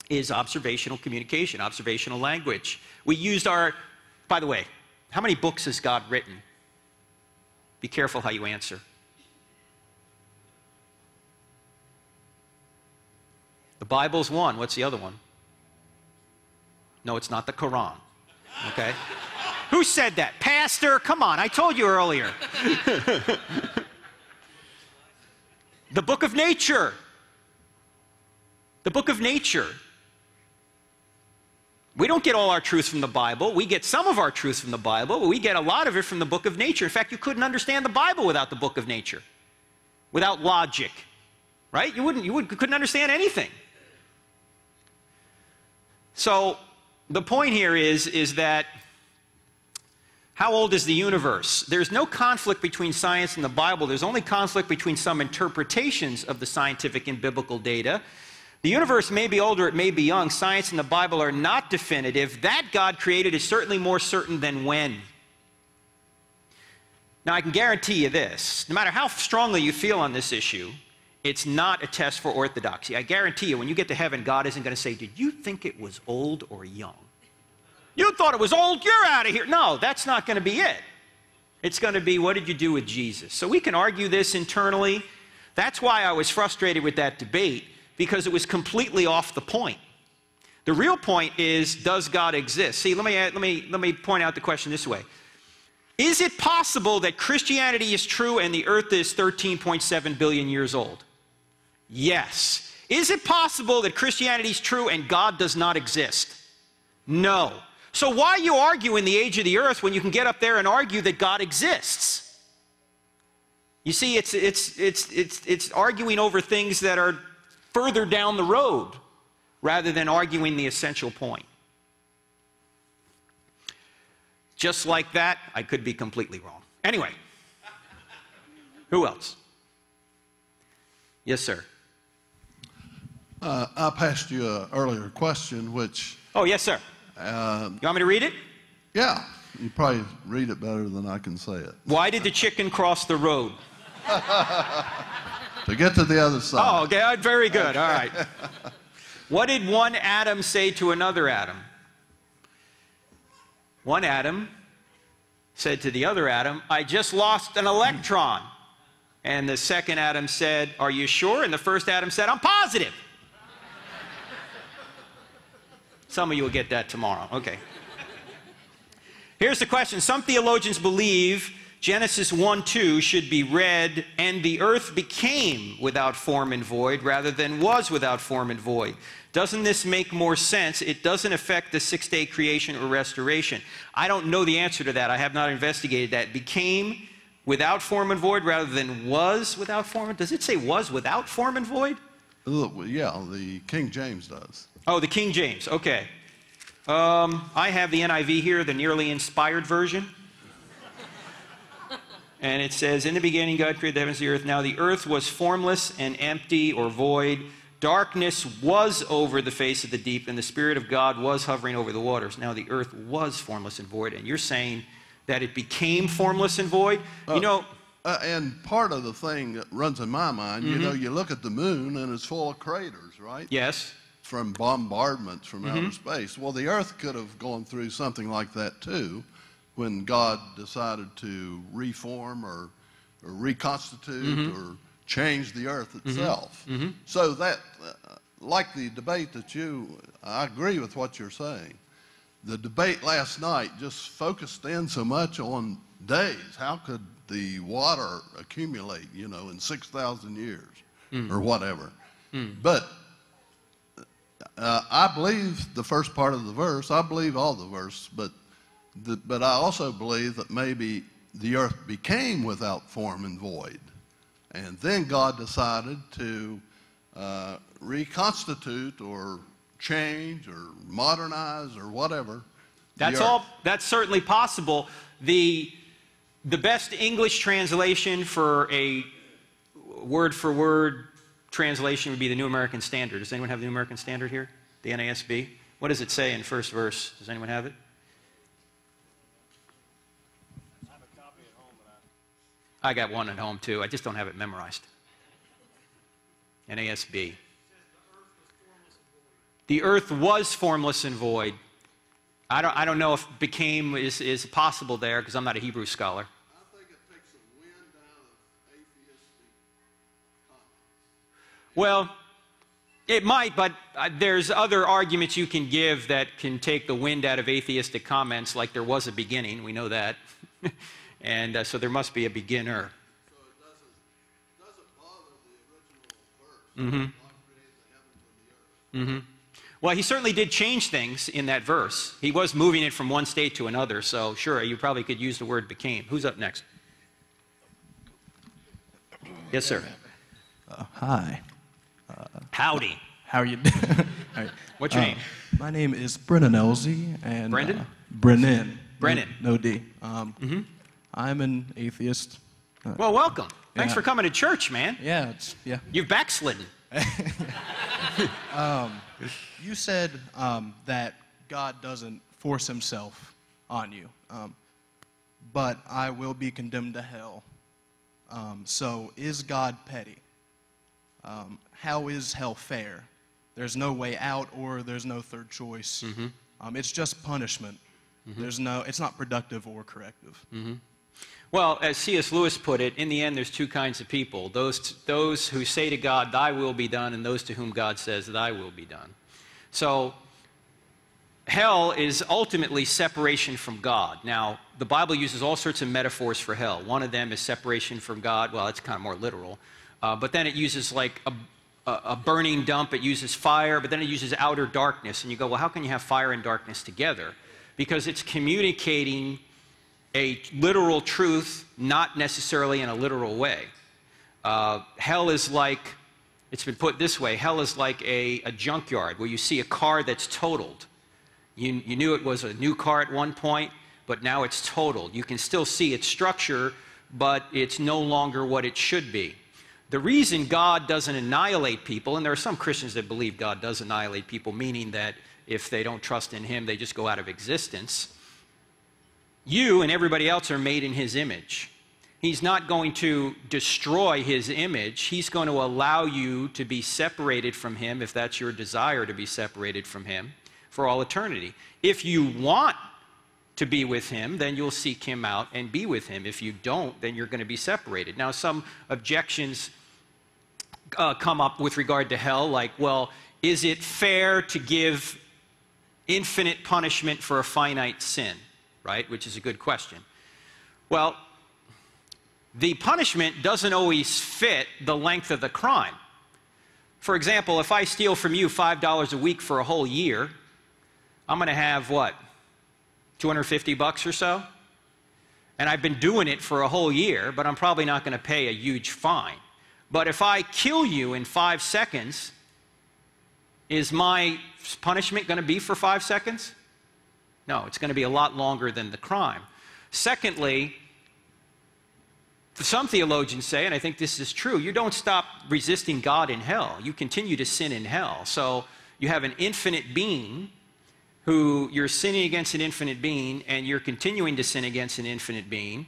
is observational communication, observational language. We used by the way, how many books has God written? Be careful how you answer. The Bible's one. What's the other one? No, it's not the Quran. Okay? Who said that? Pastor, come on, I told you earlier. The book of nature. The book of nature. We don't get all our truth from the Bible. We get some of our truth from the Bible, but we get a lot of it from the book of nature. In fact, you couldn't understand the Bible without the book of nature, without logic, right? You couldn't understand anything. So the point here is that how old is the universe? There's no conflict between science and the Bible. There's only conflict between some interpretations of the scientific and biblical data. The universe may be older, it may be young. Science and the Bible are not definitive. That God created is certainly more certain than when. Now, I can guarantee you this. No matter how strongly you feel on this issue, it's not a test for orthodoxy. I guarantee you, when you get to heaven, God isn't going to say, did you think it was old or young? You thought it was old, you're out of here. No, that's not going to be it. It's going to be, what did you do with Jesus? So we can argue this internally. That's why I was frustrated with that debate, because it was completely off the point. The real point is, does God exist? See, let me point out the question this way. Is it possible that Christianity is true and the earth is 13.7 billion years old? Yes. Is it possible that Christianity is true and God does not exist? No. So why you argue in the age of the earth when you can get up there and argue that God exists? You see, it's arguing over things that are further down the road rather than arguing the essential point. Just like that, I could be completely wrong. Anyway, who else? Yes, sir. I passed you an earlier question, which... Oh, yes, sir. You want me to read it? Yeah. You probably read it better than I can say it. Why did the chicken cross the road? To get to the other side. Oh, okay. Very good. All right. What did one atom say to another atom? One atom said to the other atom, I just lost an electron. And the second atom said, are you sure? And the first atom said, I'm positive. Some of you will get that tomorrow. Okay. Here's the question. Some theologians believe Genesis 1:2 should be read, and the earth became without form and void rather than was without form and void. Doesn't this make more sense? It doesn't affect the six-day creation or restoration. I don't know the answer to that. I have not investigated that. Became without form and void rather than was without form. Does it say was without form and void? Yeah, the King James does. Oh, the King James. Okay. I have the NIV here, the nearly inspired version. And it says, in the beginning God created the heavens and the earth. Now the earth was formless and empty or void. Darkness was over the face of the deep, and the Spirit of God was hovering over the waters. Now the earth was formless and void. And you're saying that it became formless and void? You know, And part of the thing that runs in my mind, you know, Mm-hmm. you look at the moon and it's full of craters, right? Yes. From bombardments from Mm-hmm. outer space. Well, the Earth could have gone through something like that too, when God decided to reform or reconstitute Mm-hmm. or change the Earth itself. So that, like the debate that I agree with what you're saying. The debate last night just focused in so much on days. How could the water accumulate, you know, in 6,000 years or whatever? But I believe the first part of the verse. I believe all the verse, but I also believe that maybe the earth became without form and void, and then God decided to reconstitute or change or modernize or whatever. That's all. That's certainly possible. The best English translation for a word-for-word translation would be the New American Standard. Does anyone have the New American Standard here? The NASB? What does it say in the first verse? Does anyone have it? I have a copy at home, but I got one at home too. I just don't have it memorized. NASB. The earth was formless and void. I don't know if became is possible there because I'm not a Hebrew scholar. I think it takes the wind out of atheistic comments. Well, it might, but there's other arguments you can give that can take the wind out of atheistic comments, like there was a beginning. We know that. And so there must be a beginner. So it doesn't bother the original verse. God created the heavens and the earth. Well, he certainly did change things in that verse. He was moving it from one state to another, so sure, you probably could use the word became. Who's up next? Yes, sir. Hi. Howdy. How are you doing? What's your name? My name is Brennan Elsey. And, Brendan? Brennan. Brennan. No D. I'm an atheist. Well, welcome. Thanks yeah. for coming to church, man. Yeah, You've backslidden. You said that God doesn't force himself on you, but I will be condemned to hell. So is God petty? How is hell fair? There's no way out or there's no third choice. It's just punishment. It's not productive or corrective. Well, as C.S. Lewis put it, in the end there's two kinds of people. Those who say to God, thy will be done, and those to whom God says, thy will be done. So hell is ultimately separation from God. Now, the Bible uses all sorts of metaphors for hell. One of them is separation from God. Well, it's kind of more literal. But then it uses like a burning dump. It uses fire, but then it uses outer darkness. And you go, well, how can you have fire and darkness together? Because it's communicating a literal truth, not necessarily in a literal way. Hell is like, it's been put this way, hell is like a junkyard where you see a car that's totaled. You knew it was a new car at one point, but now it's totaled. You can still see its structure, but it's no longer what it should be. The reason God doesn't annihilate people, and there are some Christians that believe God does annihilate people, meaning that if they don't trust in him, they just go out of existence. You and everybody else are made in his image. He's not going to destroy his image. He's going to allow you to be separated from him, if that's your desire to be separated from him, for all eternity. If you want to be with him, then you'll seek him out and be with him. If you don't, then you're going to be separated. Now, some objections come up with regard to hell, like, well, is it fair to give infinite punishment for a finite sin? Right, which is a good question. Well, the punishment doesn't always fit the length of the crime. For example, if I steal from you $5 a week for a whole year, I'm going to have, what, $250 or so? And I've been doing it for a whole year, but I'm probably not going to pay a huge fine. But if I kill you in 5 seconds, is my punishment going to be for 5 seconds? No, it's going to be a lot longer than the crime. Secondly, some theologians say, and I think this is true, you don't stop resisting God in hell. You continue to sin in hell. So you have an infinite being who you're sinning against an infinite being, and you're continuing to sin against an infinite being.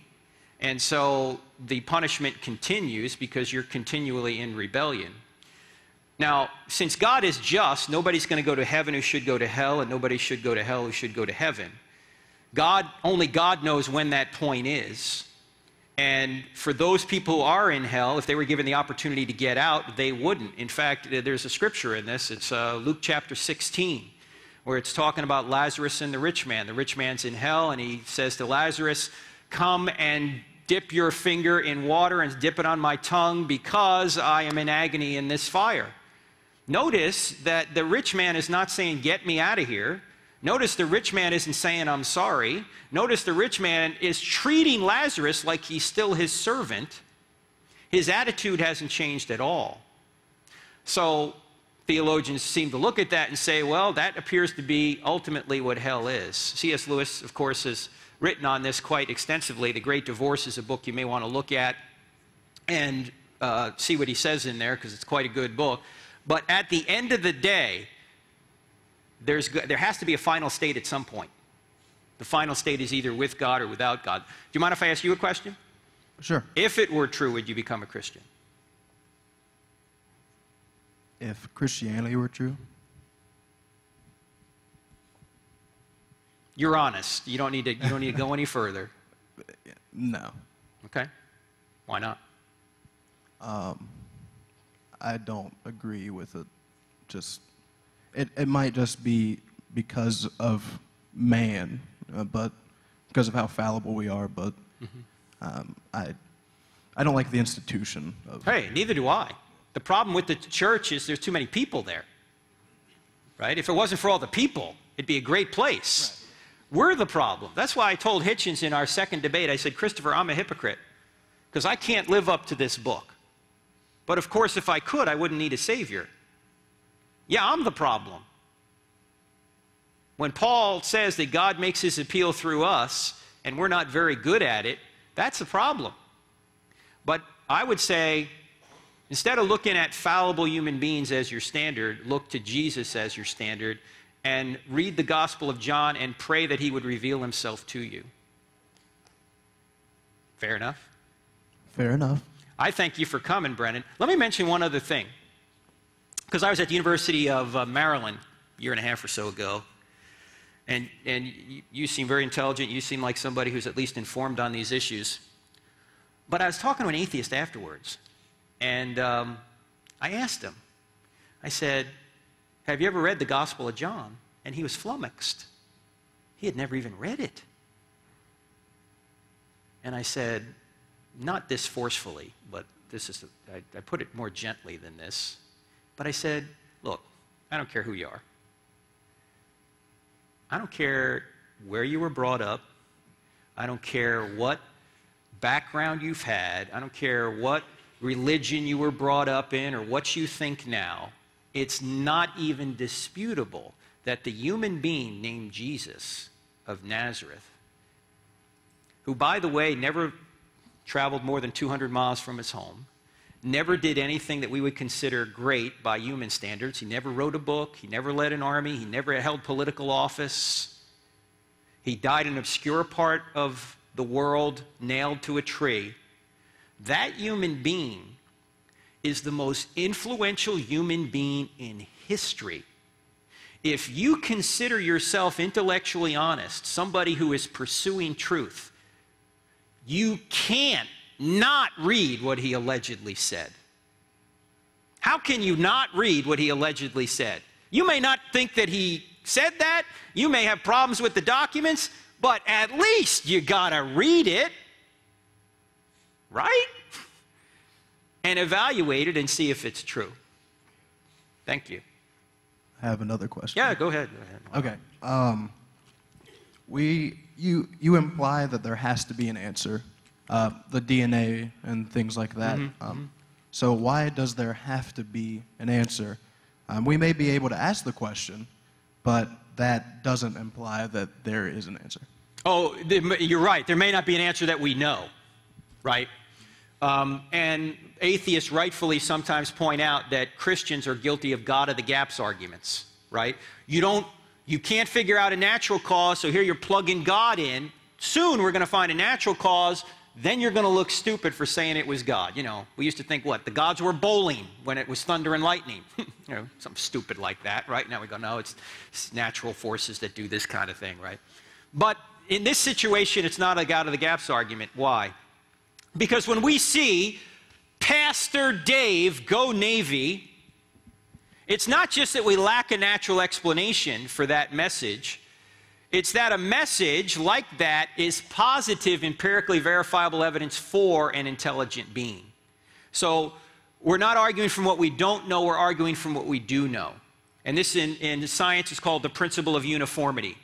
And so the punishment continues because you're continually in rebellion. Now, since God is just, nobody's going to go to heaven who should go to hell, and nobody should go to hell who should go to heaven. Only God knows when that point is. And for those people who are in hell, if they were given the opportunity to get out, they wouldn't. In fact, there's a scripture in this. It's Luke chapter 16, where it's talking about Lazarus and the rich man. The rich man's in hell, and he says to Lazarus, "Come and dip your finger in water and dip it on my tongue, because I am in agony in this fire." Notice that the rich man is not saying, "Get me out of here." Notice the rich man isn't saying, "I'm sorry." Notice the rich man is treating Lazarus like he's still his servant. His attitude hasn't changed at all. So theologians seem to look at that and say, well, that appears to be ultimately what hell is. C.S. Lewis, of course, has written on this quite extensively. The Great Divorce is a book you may want to look at and see what he says in there, because it's quite a good book. But at the end of the day, there has to be a final state at some point. The final state is either with God or without God. Do you mind if I ask you a question? Sure. If it were true, would you become a Christian? If Christianity were true? You're honest. You don't need to go any further. No. Okay. Why not? I don't agree with it. It might just be because of man, but because of how fallible we are, but I don't like the institution of... Hey, neither do I. The problem with the church is there's too many people there, right? If it wasn't for all the people, it'd be a great place. Right. We're the problem. That's why I told Hitchens in our second debate, I said, "Christopher, I'm a hypocrite, because I can't live up to this book. But of course, if I could, I wouldn't need a savior." Yeah, I'm the problem. When Paul says that God makes his appeal through us, and we're not very good at it, that's the problem. But I would say, instead of looking at fallible human beings as your standard, look to Jesus as your standard, and read the Gospel of John and pray that he would reveal himself to you. Fair enough? Fair enough. I thank you for coming, Brennan. Let me mention one other thing. Because I was at the University of Maryland a year and a half or so ago, and you seem very intelligent. You seem like somebody who's at least informed on these issues. But I was talking to an atheist afterwards, and I asked him, I said, "Have you ever read the Gospel of John?" And he was flummoxed. He had never even read it. And I said, not this forcefully, but this is, I put it more gently than this. But I said, look, I don't care who you are. I don't care where you were brought up. I don't care what background you've had. I don't care what religion you were brought up in or what you think now. It's not even disputable that the human being named Jesus of Nazareth, who, by the way, never traveled more than 200 miles from his home, never did anything that we would consider great by human standards. He never wrote a book. He never led an army. He never held political office. He died in an obscure part of the world, nailed to a tree. That human being is the most influential human being in history. If you consider yourself intellectually honest, somebody who is pursuing truth, you can't not read what he allegedly said. How can you not read what he allegedly said? You may not think that he said that. You may have problems with the documents, but at least you gotta read it, right? And evaluate it and see if it's true. Thank you. I have another question. Yeah, go ahead. Okay. You imply that there has to be an answer, the DNA and things like that. So why does there have to be an answer? We may be able to ask the question, but that doesn't imply that there is an answer. Oh, you're right. There may not be an answer that we know, right? And atheists rightfully sometimes point out that Christians are guilty of God of the gaps arguments, right? You can't figure out a natural cause, so here you're plugging God in. Soon we're going to find a natural cause. then you're going to look stupid for saying it was God. You know, we used to think, what, the gods were bowling when it was thunder and lightning. You know, something stupid like that, right? Now we go, no, it's natural forces that do this kind of thing, right? But in this situation, it's not a God of the gaps argument. Why? Because when we see Pastor Dave go Navy, it's not just that we lack a natural explanation for that message. It's that a message like that is positive, empirically verifiable evidence for an intelligent being. So we're not arguing from what we don't know, we're arguing from what we do know. And this in science is called the principle of uniformity.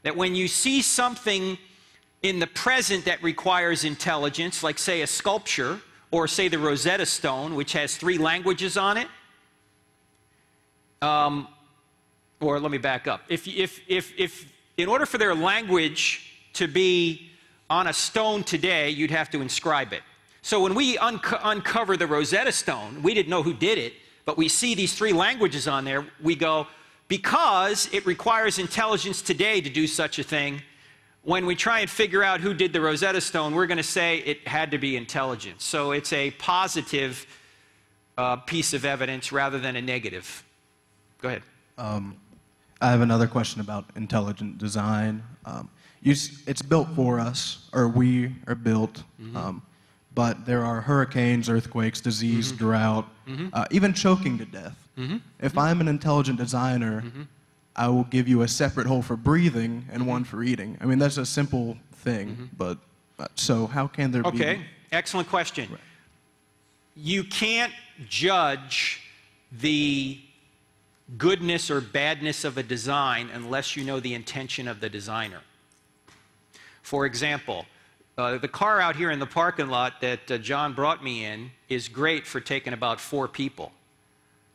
That when you see something in the present that requires intelligence, like say a sculpture, or say the Rosetta Stone, which has 3 languages on it, or let me back up. If in order for their language to be on a stone today, you'd have to inscribe it. So when we uncover the Rosetta Stone, we didn't know who did it, but we see these 3 languages on there, we go, because it requires intelligence today to do such a thing, when we try and figure out who did the Rosetta Stone, we're going to say it had to be intelligence. So it's a positive piece of evidence rather than a negative. Go ahead. I have another question about intelligent design. It's built for us, or we are built, but there are hurricanes, earthquakes, disease, drought, even choking to death. If I'm an intelligent designer, I will give you a separate hole for breathing and one for eating. I mean, that's a simple thing, but so how can there be... Okay, excellent question. Right. You can't judge the goodness or badness of a design unless you know the intention of the designer. For example, the car out here in the parking lot that John brought me in is great for taking about 4 people.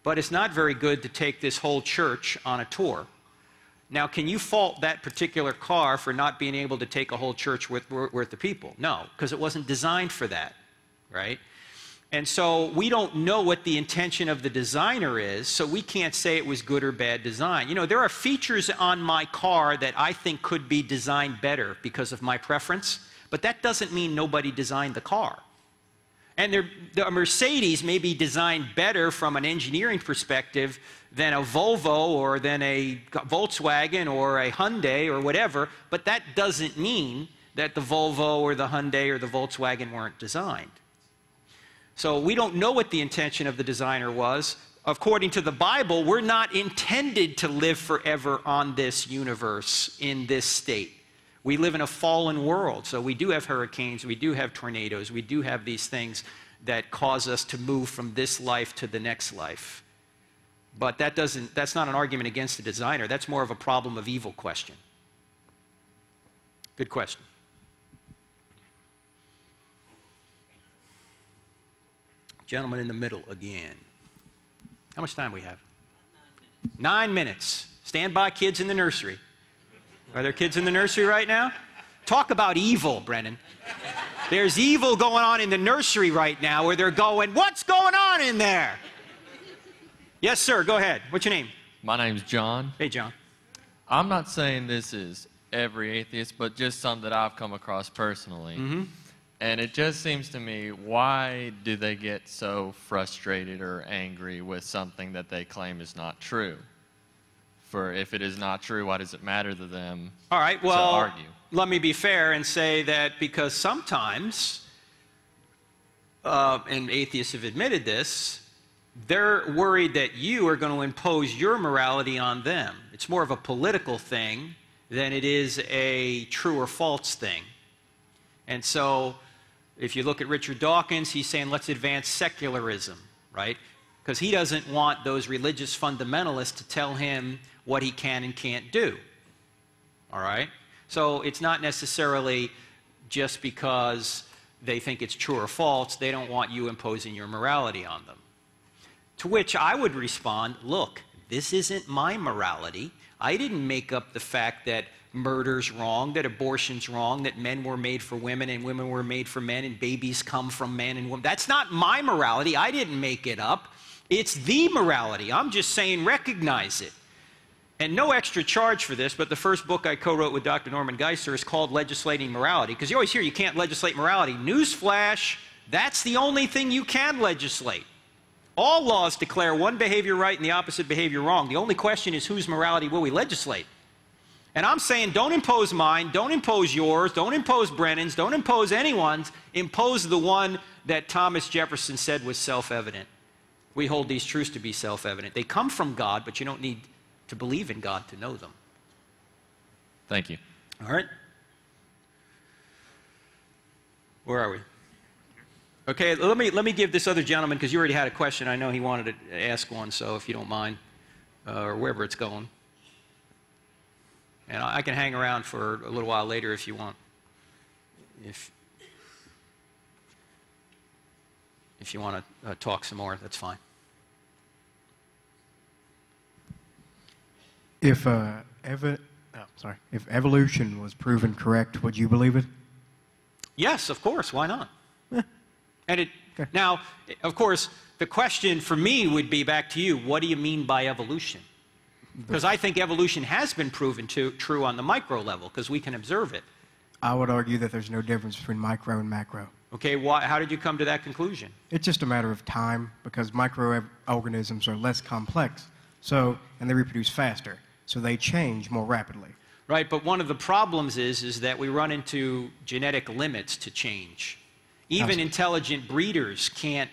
But it's not very good to take this whole church on a tour. Now, can you fault that particular car for not being able to take a whole church worth of people? No, because it wasn't designed for that, right? And so we don't know what the intention of the designer is, so we can't say it was good or bad design. You know, there are features on my car that I think could be designed better because of my preference, but that doesn't mean nobody designed the car. And the Mercedes may be designed better from an engineering perspective than a Volvo or than a Volkswagen or a Hyundai or whatever, but that doesn't mean that the Volvo or the Hyundai or the Volkswagen weren't designed. So we don't know what the intention of the designer was. According to the Bible, we're not intended to live forever on this universe in this state. We live in a fallen world, so we do have hurricanes, we do have tornadoes, we do have these things that cause us to move from this life to the next life. But that's not an argument against the designer. That's more of a problem of evil question. Good question. Gentleman in the middle again. How much time we have? 9 minutes. Stand by, kids in the nursery. Are there kids in the nursery right now? Talk about evil, Brennan. There's evil going on in the nursery right now where they're going, what's going on in there? Yes, sir, go ahead. What's your name? My name's John. Hey, John. I'm not saying this is every atheist, but just some that I've come across personally. And it just seems to me, why do they get so frustrated or angry with something that they claim is not true? For if it is not true, why does it matter to them All right, well, to argue? Let me be fair and say that because sometimes, and atheists have admitted this, they're worried that you are going to impose your morality on them. It's more of a political thing than it is a true or false thing. And so if you look at Richard Dawkins, he's saying let's advance secularism, right? Because he doesn't want those religious fundamentalists to tell him what he can and can't do, all right? So it's not necessarily just because they think it's true or false, they don't want you imposing your morality on them. To which I would respond, look, this isn't my morality. I didn't make up the fact that murder's wrong, that abortion's wrong, that men were made for women and women were made for men and babies come from men and women. That's not my morality. I didn't make it up. It's the morality. I'm just saying recognize it. and no extra charge for this, but the first book I co-wrote with Dr. Norman Geisler is called Legislating Morality, because you always hear you can't legislate morality. Newsflash, that's the only thing you can legislate. All laws declare one behavior right and the opposite behavior wrong. The only question is whose morality will we legislate? And I'm saying don't impose mine, don't impose yours, don't impose Brennan's, don't impose anyone's, impose the one that Thomas Jefferson said was self-evident. We hold these truths to be self-evident. They come from God, but you don't need to believe in God to know them. Thank you. All right. Where are we? Okay, let me give this other gentleman, because you already had a question. I know he wanted to ask one, so if you don't mind, or wherever it's going. And I can hang around for a little while later if you want. If you want to talk some more, that's fine. If evolution was proven correct, would you believe it? Yes, of course. Why not? And now, of course, the question for me would be back to you. What do you mean by evolution? Because I think evolution has been proven true on the micro level, because we can observe it. I would argue that there's no difference between micro and macro. Okay, how did you come to that conclusion? It's just a matter of time, because microorganisms are less complex, and they reproduce faster, so they change more rapidly. Right, but one of the problems is that we run into genetic limits to change. Even intelligent breeders can't,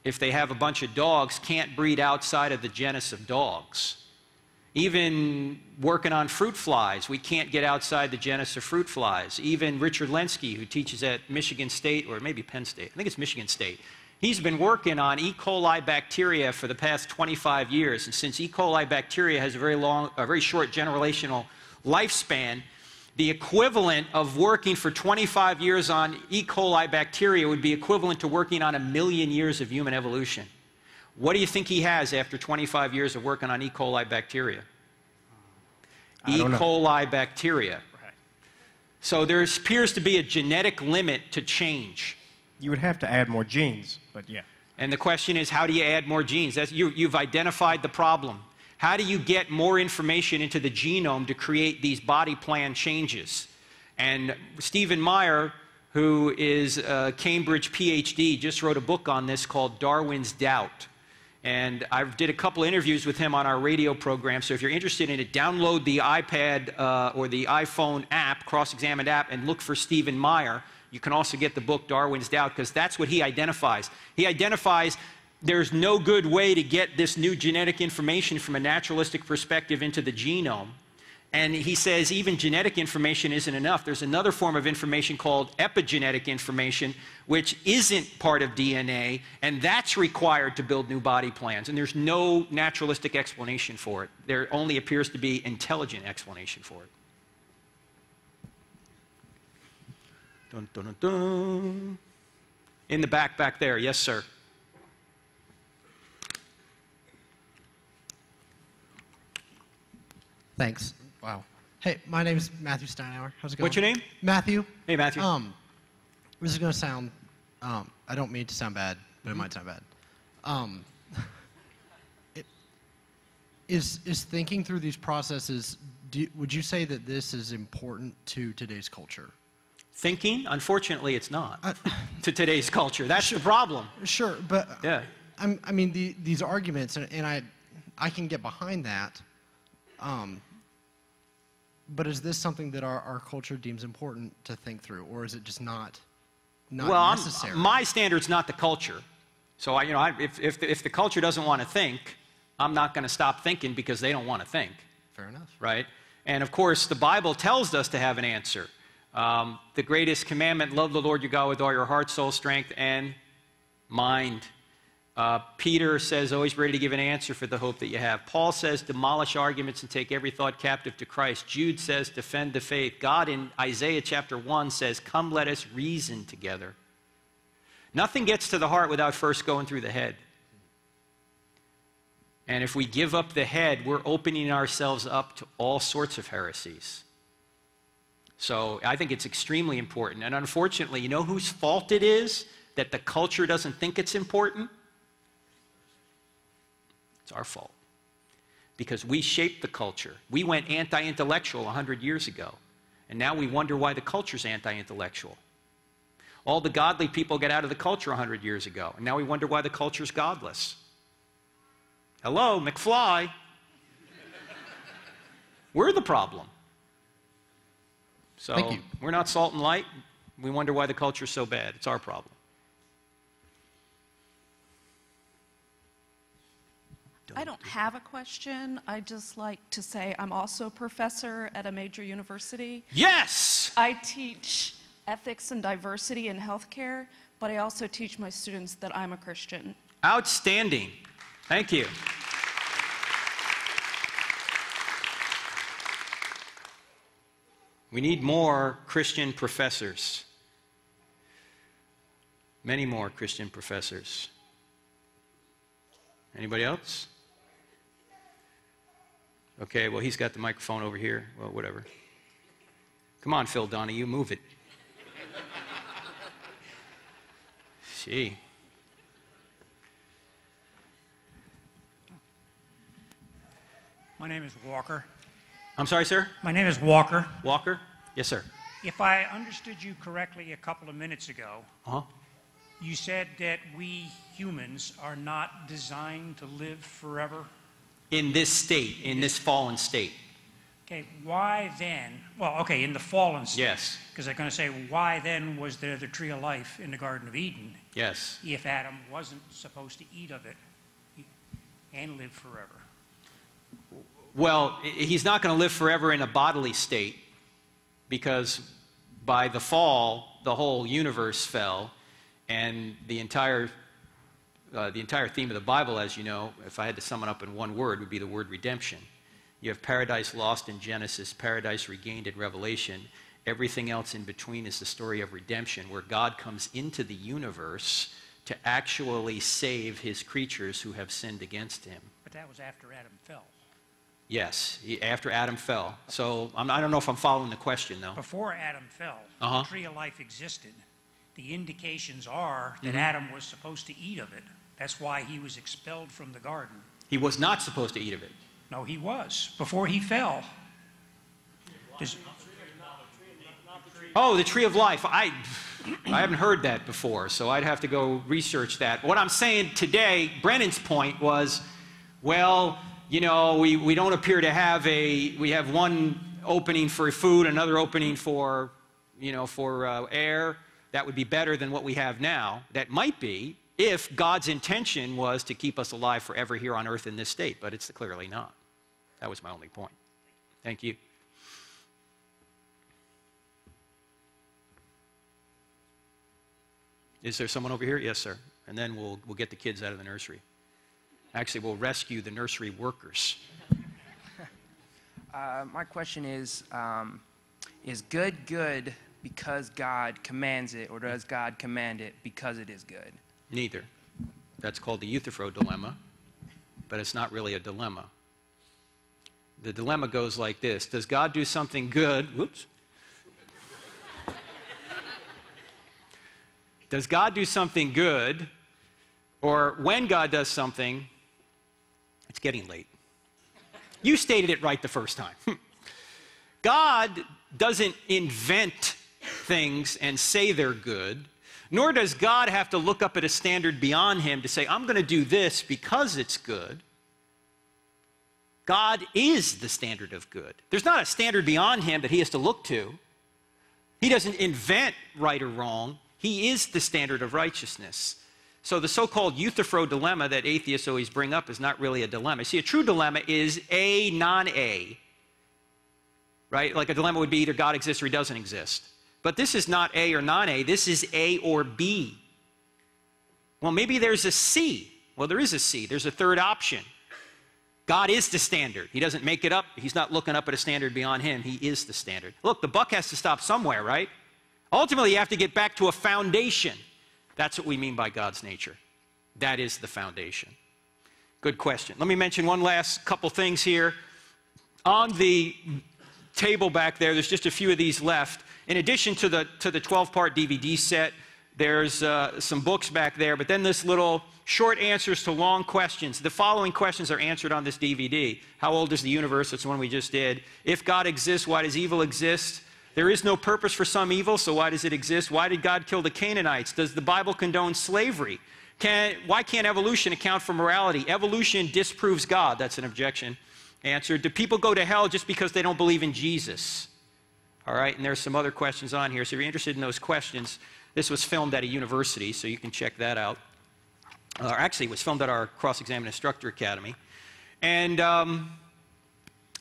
if they have a bunch of dogs, can't breed outside of the genus of dogs. Even working on fruit flies, we can't get outside the genus of fruit flies. Even Richard Lenski, who teaches at Michigan State, or maybe Penn State, I think it's Michigan State, he's been working on E. coli bacteria for the past 25 years. And since E. coli bacteria has a very short generational lifespan, the equivalent of working for 25 years on E. coli bacteria would be equivalent to working on 1,000,000 years of human evolution. What do you think he has after 25 years of working on E. coli bacteria? E. coli bacteria. Right. So there appears to be a genetic limit to change. You would have to add more genes, but yeah. And the question is, how do you add more genes? You've identified the problem. How do you get more information into the genome to create these body plan changes? And Stephen Meyer, who is a Cambridge PhD, just wrote a book on this called Darwin's Doubt. And I did a couple interviews with him on our radio program, so if you're interested in it, download the iPad or the iPhone app, Cross-Examined app, and look for Stephen Meyer. You can also get the book Darwin's Doubt, because that's what he identifies. He identifies there's no good way to get this new genetic information from a naturalistic perspective into the genome. And he says even genetic information isn't enough. There's another form of information called epigenetic information, which isn't part of DNA, and that's required to build new body plans. And there's no naturalistic explanation for it. There only appears to be intelligent explanation for it. Dun, dun, dun, dun. In the back there. Yes, sir. Thanks. Wow. Hey, my name is Matthew Steinauer. How's it going? What's your name? Matthew. Hey, Matthew. This is going to sound, I don't mean it to sound bad, but it might sound bad. Is thinking through these processes, would you say that this is important to today's culture? Thinking? Unfortunately, it's not to today's culture. That's the problem. Sure, but yeah. I mean, these arguments, and I can get behind that. But is this something that our culture deems important to think through, or is it just not necessary? My standard's not the culture. So if the culture doesn't want to think, I'm not going to stop thinking because they don't want to think. Fair enough. Right? And of course, the Bible tells us to have an answer. The greatest commandment, love the Lord your God with all your heart, soul, strength, and mind. Peter says, always be ready to give an answer for the hope that you have. Paul says, demolish arguments and take every thought captive to Christ. Jude says, defend the faith. God in Isaiah chapter 1 says, come let us reason together. Nothing gets to the heart without first going through the head. And if we give up the head, we're opening ourselves up to all sorts of heresies. So I think it's extremely important. And unfortunately, you know whose fault it is that the culture doesn't think it's important? It's our fault. because we shaped the culture. We went anti-intellectual 100 years ago, and now we wonder why the culture's anti-intellectual. All the godly people get out of the culture 100 years ago, and now we wonder why the culture's godless. Hello, McFly. We're the problem. So Thank you. we're not salt and light. We wonder why the culture's so bad. It's our problem. I don't have a question. I just like to say I'm also a professor at a major university. Yes! I teach ethics and diversity in healthcare, but I also teach my students that I'm a Christian. Outstanding. Thank you. We need more Christian professors. Many more Christian professors. Anybody else? Okay, well, he's got the microphone over here. Well, whatever. Come on, Phil Donahue, move it. Gee. My name is Walker. I'm sorry, sir? My name is Walker. Walker? Yes, sir. If I understood you correctly a couple of minutes ago, you said that we humans are not designed to live forever. In this state, in this fallen state. Okay, why then? Well, okay, in the fallen state. Yes. Because they're going to say, why then was there the tree of life in the Garden of Eden? Yes. If Adam wasn't supposed to eat of it and live forever. Well, he's not going to live forever in a bodily state because by the fall, the whole universe fell, and the entire theme of the Bible, as you know, if I had to sum it up in one word, would be the word redemption. You have paradise lost in Genesis, paradise regained in Revelation. Everything else in between is the story of redemption, where God comes into the universe to actually save his creatures who have sinned against him. But that was after Adam fell. Yes, after Adam fell. So I don't know if I'm following the question, though. Before Adam fell, the tree of life existed. The indications are that Adam was supposed to eat of it. That's why he was expelled from the garden. He was not supposed to eat of it. No, he was, before he fell. Oh, the tree of life. I haven't heard that before, so I'd have to go research that. What I'm saying today, Brennan's point was, well, you know, we don't appear to have we have one opening for food, another opening for, you know, for air. That would be better than what we have now. That might be if God's intention was to keep us alive forever here on earth in this state, but it's clearly not. That was my only point. Thank you. Is there someone over here? Yes, sir. And then we'll get the kids out of the nursery. Actually, we'll rescue the nursery workers. My question is good good because God commands it, or does God command it because it is good? Neither. That's called the Euthyphro dilemma, but it's not really a dilemma. The dilemma goes like this. Does God do something good? Whoops. Does God do something good, or when God does something, it's getting late. You stated it right the first time. God doesn't invent things and say they're good, nor does God have to look up at a standard beyond him to say, I'm going to do this because it's good. God is the standard of good. There's not a standard beyond him that he has to look to. He doesn't invent right or wrong. He is the standard of righteousness. So the so-called Euthyphro dilemma that atheists always bring up is not really a dilemma. See, a true dilemma is A, non-A. Right? Like a dilemma would be either God exists or he doesn't exist. But this is not A or non-A. This is A or B. Well, maybe there's a C. Well, there is a C. There's a third option. God is the standard. He doesn't make it up. He's not looking up at a standard beyond him. He is the standard. Look, the buck has to stop somewhere, right? Ultimately, you have to get back to a foundation. That's what we mean by God's nature. That is the foundation. Good question. Let me mention one last couple things here. On the table back there, there's just a few of these left. In addition to the 12-part DVD set, There's some books back there, but then this little short answers to long questions. The following questions are answered on this DVD. How old is the universe? That's the one we just did. If God exists, why does evil exist? There is no purpose for some evil, so why does it exist? Why did God kill the Canaanites? Does the Bible condone slavery? Why can't evolution account for morality? Evolution disproves God. That's an objection. Answered. Do people go to hell just because they don't believe in Jesus? All right, and there's some other questions on here. So if you're interested in those questions, this was filmed at a university, so you can check that out. Actually, it was filmed at our Cross-Examine Instructor Academy. And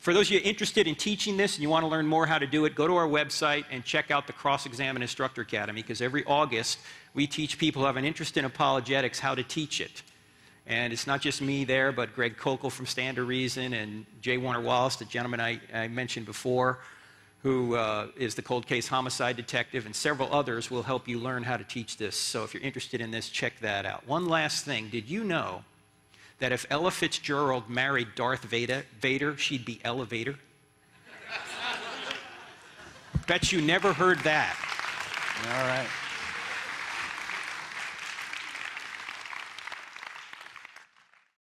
for those of you interested in teaching this and you want to learn more how to do it, go to our website and check out the Cross-Examine Instructor Academy, because every August we teach people who have an interest in apologetics how to teach it. And it's not just me there, but Greg Kokel from Stand to Reason and J. Warner Wallace, the gentleman I mentioned before, who is the cold case homicide detective, and several others will help you learn how to teach this. So if you're interested in this, check that out. One last thing. Did you know that if Ella Fitzgerald married Darth Vader, she'd be Elevator? Bet you never heard that. All right.